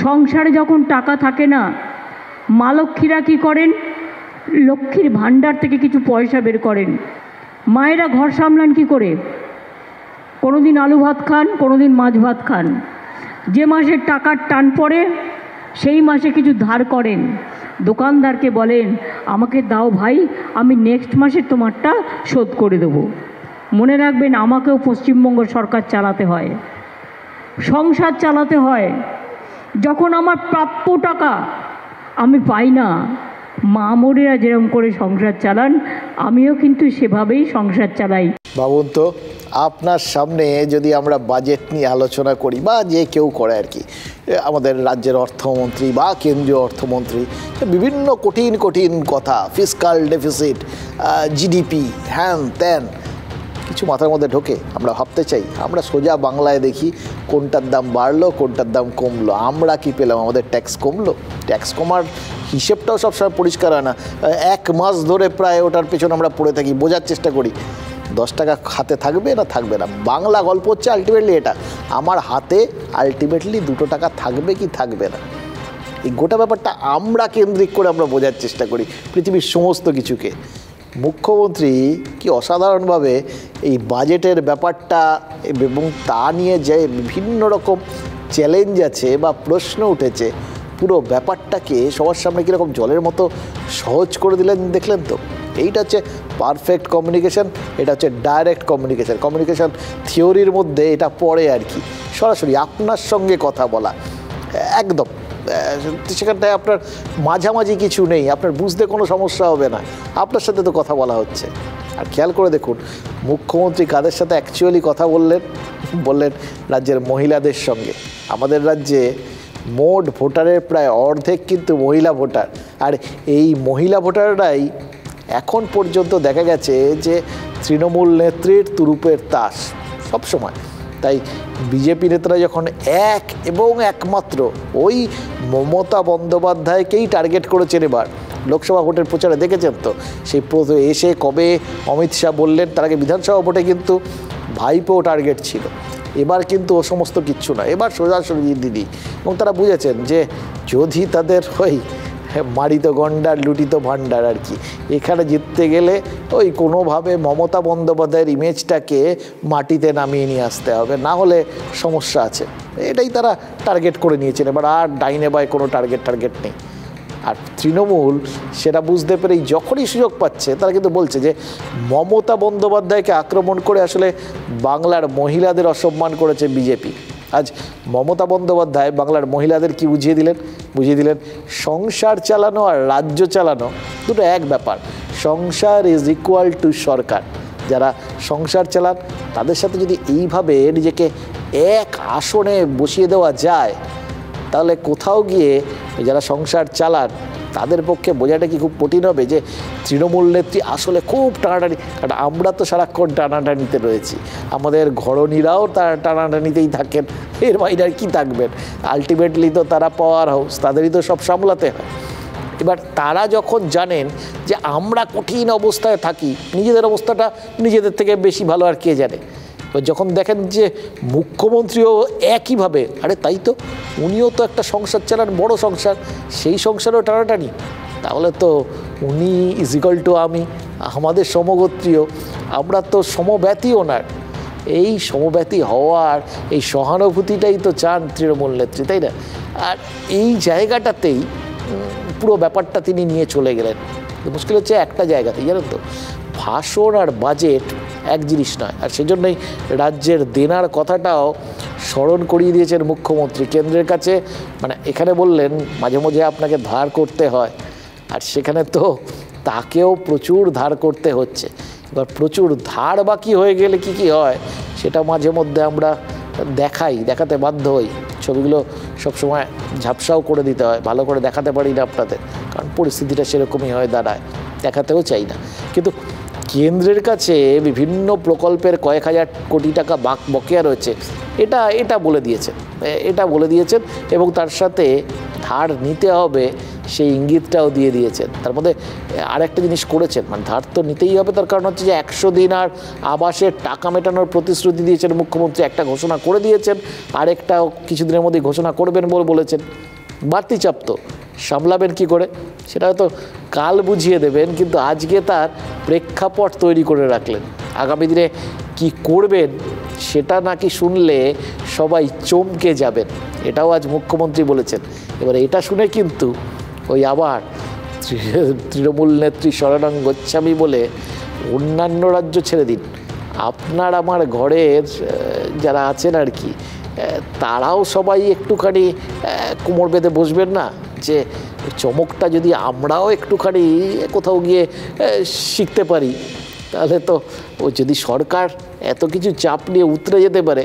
সংসারে যখন টাকা থাকে না, মা লক্ষ্মীরা কী করেন, লক্ষ্মীর ভাণ্ডার থেকে কিছু পয়সা বের করেন। মায়েরা ঘর সামলান কি করে? কোনো দিন আলু ভাত খান, কোনো দিন মাছ ভাত খান। যে মাসের টাকার টান পড়ে সেই মাসে কিছু ধার করেন, দোকানদারকে বলেন আমাকে দাও ভাই, আমি নেক্সট মাসে তোমারটা শোধ করে দেবো। মনে রাখবেন, আমাকেও পশ্চিমবঙ্গ সরকার চালাতে হয়, সংসার চালাতে হয়। যখন আমার প্রাপ্য টাকা আমি পাই না, মা মোরেরা যেরকম করে সংসার চালান, আমিও কিন্তু সেভাবেই সংসার চালাই। ভাবুন তো, আপনার সামনে যদি আমরা বাজেট নিয়ে আলোচনা করি, বা যে কেউ করে আর কি, আমাদের রাজ্যের অর্থমন্ত্রী বা কেন্দ্রীয় অর্থমন্ত্রী বিভিন্ন কঠিন কঠিন কথা, ফিসকাল ডেফিসিট, জিডিপি, হ্যান ত্যান, কিছু মাথার মধ্যে ঢোকে? আমরা ভাবতে চাই? আমরা সোজা বাংলায় দেখি কোনটার দাম বাড়লো, কোনটার দাম কমলো। আমরা কি পেলাম? আমাদের ট্যাক্স কমলো? ট্যাক্স কমার হিসেবটাও সবসময় পরিষ্কার হয় না। 1 মাস ধরে প্রায় ওটার পেছনে আমরা পড়ে থাকি, বোঝার চেষ্টা করি 10 টাকা হাতে থাকবে না থাকবে না। বাংলা গল্প হচ্ছে আলটিমেটলি এটা, আমার হাতে আলটিমেটলি 2 টাকা থাকবে কি থাকবে না। এই গোটা ব্যাপারটা আমরা কেন্দ্রিক করে আমরা বোঝার চেষ্টা করি পৃথিবীর সমস্ত কিছুকে। মুখ্যমন্ত্রী কি অসাধারণভাবে এই বাজেটের ব্যাপারটা এবং তা নিয়ে যে বিভিন্ন রকম চ্যালেঞ্জ আছে বা প্রশ্ন উঠেছে, পুরো ব্যাপারটাকে সবার সামনে কীরকম জলের মতো সহজ করে দিলেন, দেখলেন তো? এইটা হচ্ছে পারফেক্ট কমিউনিকেশন, এটা হচ্ছে ডাইরেক্ট কমিউনিকেশন। কমিউনিকেশন থিওরির মধ্যে এটা পড়ে আর কি, সরাসরি আপনার সঙ্গে কথা বলা, একদম সেখানটায় আপনার মাঝামাঝি কিছু নেই, আপনার বুঝতে কোনো সমস্যা হবে না, আপনার সাথে তো কথা বলা হচ্ছে। আর খেয়াল করে দেখুন, মুখ্যমন্ত্রী কাদের সাথে অ্যাকচুয়ালি কথা বললেন রাজ্যের মহিলাদের সঙ্গে। আমাদের রাজ্যে মোট ভোটারের প্রায় অর্ধেক কিন্তু মহিলা ভোটার, আর এই মহিলা ভোটাররাই এখন পর্যন্ত দেখা গেছে যে তৃণমূল নেত্রীর তুরুপের তাস সবসময়। তাই বিজেপি নেতারা যখন এক এবং একমাত্র ওই মমতা বন্দ্যোপাধ্যায়কেই টার্গেট করেছেন এবার লোকসভা ভোটের প্রচারে, দেখেছেন তো? সেই এসে কবে অমিত শাহ বললেন, তার আগে বিধানসভা ভোটে কিন্তু ভাইপো টার্গেট ছিল। এবার কিন্তু ও সমস্ত কিচ্ছু না, এবার সোজাসুজি দিদি। এবং তারা বুঝেছেন যে যদি তাদের ওই মারিত গন্ডার লুটিত ভাণ্ডার আর কি, এখানে জিততে গেলে ওই কোনোভাবে মমতা বন্দ্যোপাধ্যায়ের ইমেজটাকে মাটিতে নামিয়ে নিয়ে আসতে হবে, না হলে সমস্যা আছে। এটাই তারা টার্গেট করে নিয়েছেন, এবার আর ডাইনে বাই কোনো টার্গেট নেই। আর তৃণমূল সেটা বুঝতে পেরেই যখনই সুযোগ পাচ্ছে তারা কিন্তু বলছে যে মমতা বন্দ্যোপাধ্যায়কে আক্রমণ করে আসলে বাংলার মহিলাদের অসম্মান করেছে বিজেপি। আজ মমতা বন্দ্যোপাধ্যায় বাংলার মহিলাদের কি বুঝিয়ে দিলেন সংসার চালানো আর রাজ্য চালানো দুটো এক ব্যাপার। সংসার ইজ ইকুয়াল টু সরকার। যারা সংসার চালান তাদের সাথে যদি এইভাবে নিজেকে এক আসনে বসিয়ে দেওয়া যায়, তাহলে কোথাও গিয়ে যারা সংসার চালান তাদের পক্ষে বোঝাটা কি খুব কঠিন হবে যে তৃণমূল নেত্রী আসলে খুব টানাটানি। কারণ আমরা তো সারাক্ষণ টানাটানিতে রয়েছি, আমাদের ঘরণীরাও তারা টানাটানিতেই থাকেন, এর বাইরে আর কী থাকবেন? আলটিমেটলি তো তারা পাওয়ার হাউস, তাদেরই তো সব সামলাতে হয়। এবার তারা যখন জানেন যে আমরা কঠিন অবস্থায় থাকি, নিজেদের অবস্থাটা নিজেদের থেকে বেশি ভালো আর কে জানে, এবার যখন দেখেন যে মুখ্যমন্ত্রীও একইভাবে, আরে তাই তো, উনিও তো একটা সংসার চালান, বড় সংসার, সেই সংসারেও টানাটানি, তাহলে তো উনি ইজ ইকুয়াল টু আমি, আমাদের সমগোত্রীয়, আমরা তো সমব্যথী ওনার। এই সমব্যথী হওয়ার এই সহানুভূতিটাই তো চান তৃণমূল নেত্রী, তাই না? আর এই জায়গাটাতেই পুরো ব্যাপারটা তিনি নিয়ে চলে গেলেন। মুশকিল হচ্ছে একটা জায়গাতেই, জানেন তো, ভাষণ আর বাজেট এক জিনিস নয়। আর সেজন্যই রাজ্যের দেনার কথাটাও স্মরণ করিয়ে দিয়েছেন মুখ্যমন্ত্রী কেন্দ্রের কাছে। মানে এখানে বললেন মাঝে মাঝে আপনাকে ধার করতে হয়, আর সেখানে তো তাকেও প্রচুর ধার করতে হচ্ছে। এবার প্রচুর ধার বাকি হয়ে গেলে কি হয় সেটা মাঝে মধ্যে আমরা দেখাতে বাধ্য হই। ছবিগুলো সবসময় ঝাপসাও করে দিতে হয়, ভালো করে দেখাতে পারি না আপনাদের, কারণ পরিস্থিতিটা সেরকমই হয়ে দাঁড়ায়, দেখাতেও চাই না। কিন্তু কেন্দ্রের কাছে বিভিন্ন প্রকল্পের কয়েক হাজার কোটি টাকা বকেয়া রয়েছে, এটা বলে দিয়েছেন এবং তার সাথে ধার নিতে হবে সেই ইঙ্গিতটাও দিয়ে দিয়েছেন। তার মধ্যে আরেকটা জিনিস করেছেন, মানে ধার তো নিতেই হবে, তার কারণ হচ্ছে যে 100 দিন আর আবাসের টাকা মেটানোর প্রতিশ্রুতি দিয়েছেন মুখ্যমন্ত্রী, একটা ঘোষণা করে দিয়েছেন, আরেকটাও কিছুদিনের মধ্যেই ঘোষণা করবেন বলে বলেছেন। বাড়তি চাপ তো সামলাবেন কি করে সেটা হয়তো কাল বুঝিয়ে দেবেন, কিন্তু আজকে তার প্রেক্ষাপট তৈরি করে রাখলেন। আগামী দিনে কি করবেন সেটা নাকি শুনলে সবাই চমকে যাবেন। এটাও আজ মুখ্যমন্ত্রী বলেছেন। এবার এটা শুনে কিন্তু ওই আবার তৃণমূল নেত্রী শরণাং গোস্বামী বলে অন্যান্য রাজ্য ছেড়ে দিন, আপনার আমার ঘরের যারা আছেন আর কি, তারাও সবাই একটুখানি কোমর বেঁধে বসবেন না যে চমকটা যদি আমরাও একটুখানি কোথাও গিয়ে শিখতে পারি, তাহলে তো ও যদি সরকার এত কিছু চাপ নিয়ে উতরে যেতে পারে,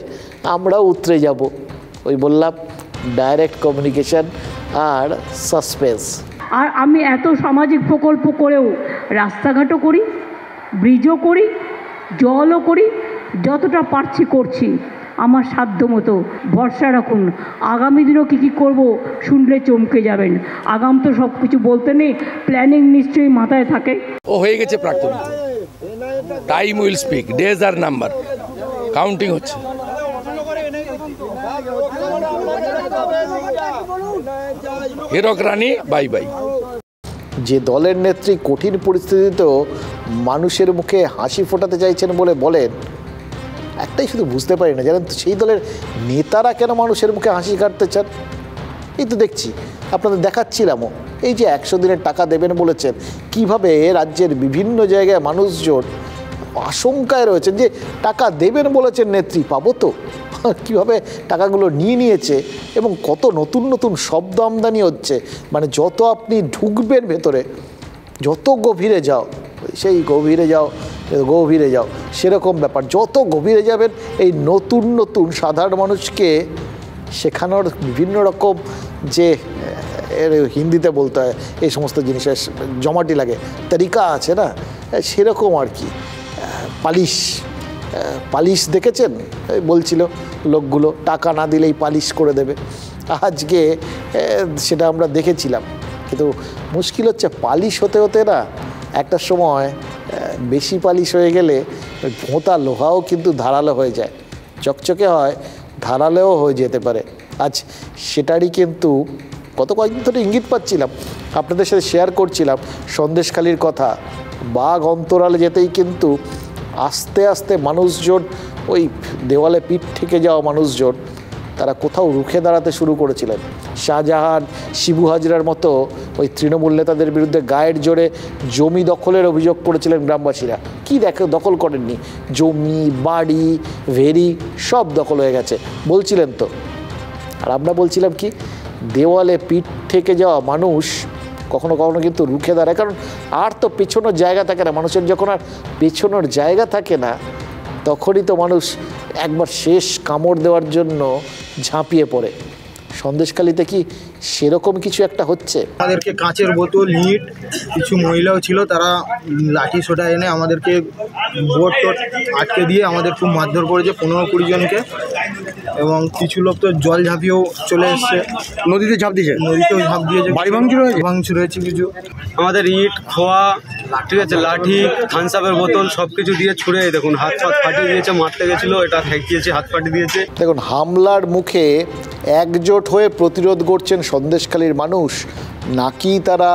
আমরাও উতরে যাব। ওই বললাম ডাইরেক্ট কমিউনিকেশন আর সাসপেন্স। আর আমি এত সামাজিক প্রকল্প করেও রাস্তাঘাটও করি, ব্রিজও করি, জলও করি, যতটা পারছি করছি আমার সাধ্য মতো। ভরসা রাখুন, আগামী দিনও কী কী করবো শুনলে চমকে যাবেন। আগাম তো সব কিছু বলতে নেই, প্ল্যানিং নিশ্চয়ই মাথায় থাকে। ও হয়ে গেছে প্রাক্তন, টাইম উইল স্পিক, ডেজ আর নাম্বার, কাউন্টিং হচ্ছে। Hirak Rani bye bye. যে দলের নেত্রী কঠিন পরিস্থিতিতেও মানুষের মুখে হাসি ফোটাতে চাইছেন বলে বলেন, একটাই শুধু বুঝতে পারি না, জানেন তো, সেই দলের নেতারা কেন মানুষের মুখে হাসি কাটতে চান? এই তো দেখছি, আপনাদের দেখাচ্ছিলামও, এই যে 100 দিনের টাকা দেবেন বলেছেন, কিভাবে রাজ্যের বিভিন্ন জায়গায় মানুষজন আশঙ্কায় রয়েছেন যে টাকা দেবেন বলেছেন নেত্রী, পাবো তো, কীভাবে টাকাগুলো নিয়েছে এবং কত নতুন নতুন শব্দ আমদানি হচ্ছে। মানে যত আপনি ঢুকবেন ভেতরে, যত গভীরে যাও, সেই গভীরে যাও গভীরে যাও সেরকম ব্যাপার, যত গভীরে যাবেন এই নতুন নতুন সাধারণ মানুষকে শেখানোর বিভিন্ন রকম যে হিন্দিতে বলতে হয় এই সমস্ত জিনিসের জমাটি লাগে তরিকা আছে না, সেরকম আর কি। পালিশ দেখেছেন বলছিল লোকগুলো, টাকা না দিলেই পালিশ করে দেবে, আজকে সেটা আমরা দেখেছিলাম। কিন্তু মুশকিল হচ্ছে পালিশ হতে হতে না একটা সময় বেশি পালিশ হয়ে গেলে ভোঁতা লোহাও কিন্তু ধারালো হয়ে যায়, চকচকে হয়, ধারালেও হয়ে যেতে পারে। আজ সেটারই কিন্তু গত কয়েকদিন ধরে ইঙ্গিত পাচ্ছিলাম, আপনাদের সাথে শেয়ার করছিলাম সন্দেশখালির কথা। বাঘ অন্তরালে যেতেই কিন্তু আস্তে আস্তে মানুষজন, ওই দেওয়ালে পিঠ থেকে যাওয়া মানুষজন, তারা কোথাও রুখে দাঁড়াতে শুরু করেছিলেন। শাহজাহান, শিবু হাজরার মতো ওই তৃণমূল নেতাদের বিরুদ্ধে গায়ের জোরে জমি দখলের অভিযোগ করেছিলেন গ্রামবাসীরা। কি দখল করেননি? জমি, বাড়ি, ভেরি সব দখল হয়ে গেছে বলছিলেন তো। আর আমরা বলছিলাম কি, দেওয়ালে পিঠ থেকে যাওয়া মানুষ কখনো কখনো কিন্তু রুখে দাঁড়ায়, কারণ আর তো পেছনোর জায়গা থাকে না। মানুষের যখন আর পেছনোর জায়গা থাকে না, তখনই তো মানুষ একবার শেষ কামড় দেওয়ার জন্য ঝাঁপিয়ে পড়ে। সন্দেশখালিতে কি সেরকম কিছু একটা হচ্ছে? আমাদেরকে কাঁচের বোতল, ইট, কিছু মহিলাও ছিল, তারা লাঠি সোটা এনে আমাদেরকে বোট টোট আটকে দিয়ে আমাদের খুব মারধর করেছে, 15-20 জনকে। এবং কিছু লোক তো জল ঝাঁপিয়েও চলে এসছে, নদীতে ঝাঁপ দিয়েছে, নদীতেও ঝাঁপ দিয়েছে, বাড়ি ভাঙচুর হয়েছে কিছু। আমাদের ইট, খোয়া, ঠিক আছে, লাঠি, থামসআপের বোতল সব কিছু দিয়ে ছুঁড়ে, দেখুন হাত ফাটিয়ে দিয়েছে, মারতে গেছিলো, এটা ঠেকিয়েছে, হাত ফাটিয়ে দিয়েছে। দেখুন, হামলার মুখে একজোট হয়ে প্রতিরোধ করছেন সন্দেশখালির মানুষ, নাকি তারা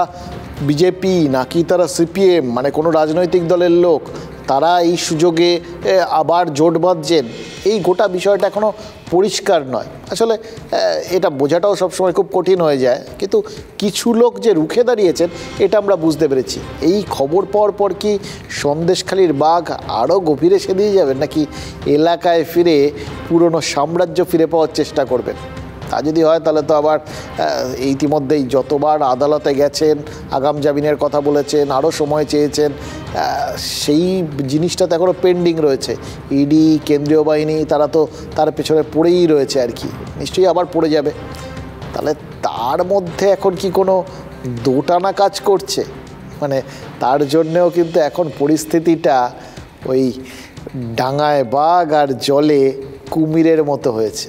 বিজেপি, নাকি তারা সিপিএম, মানে কোনো রাজনৈতিক দলের লোক, তারা এই সুযোগে আবার জোট বাঁধছেন, এই গোটা বিষয়টা এখনও পরিষ্কার নয়। আসলে এটা বোঝাটাও সবসময় খুব কঠিন হয়ে যায়, কিন্তু কিছু লোক যে রুখে দাঁড়িয়েছেন এটা আমরা বুঝতে পেরেছি। এই খবর পাওয়ার পর কি সন্দেশখালির বাঘ আরও গভীরে সেদিয়ে যাবেন, নাকি এলাকায় ফিরে পুরনো সাম্রাজ্য ফিরে পাওয়ার চেষ্টা করবেন? তা যদি হয় তাহলে তো আবার ইতিমধ্যেই যতবার আদালতে গেছেন, আগাম জামিনের কথা বলেছেন, আরও সময় চেয়েছেন, সেই জিনিসটা তো এখনও পেন্ডিং রয়েছে। ইডি, কেন্দ্রীয় বাহিনী, তারা তো তার পেছনে পড়েই রয়েছে আর কি, নিশ্চয়ই আবার পড়ে যাবে। তাহলে তার মধ্যে এখন কি কোনো দোটানা কাজ করছে? মানে তার জন্যেও কিন্তু এখন পরিস্থিতিটা ওই ডাঙায় বাঘ আর জলে কুমিরের মতো হয়েছে।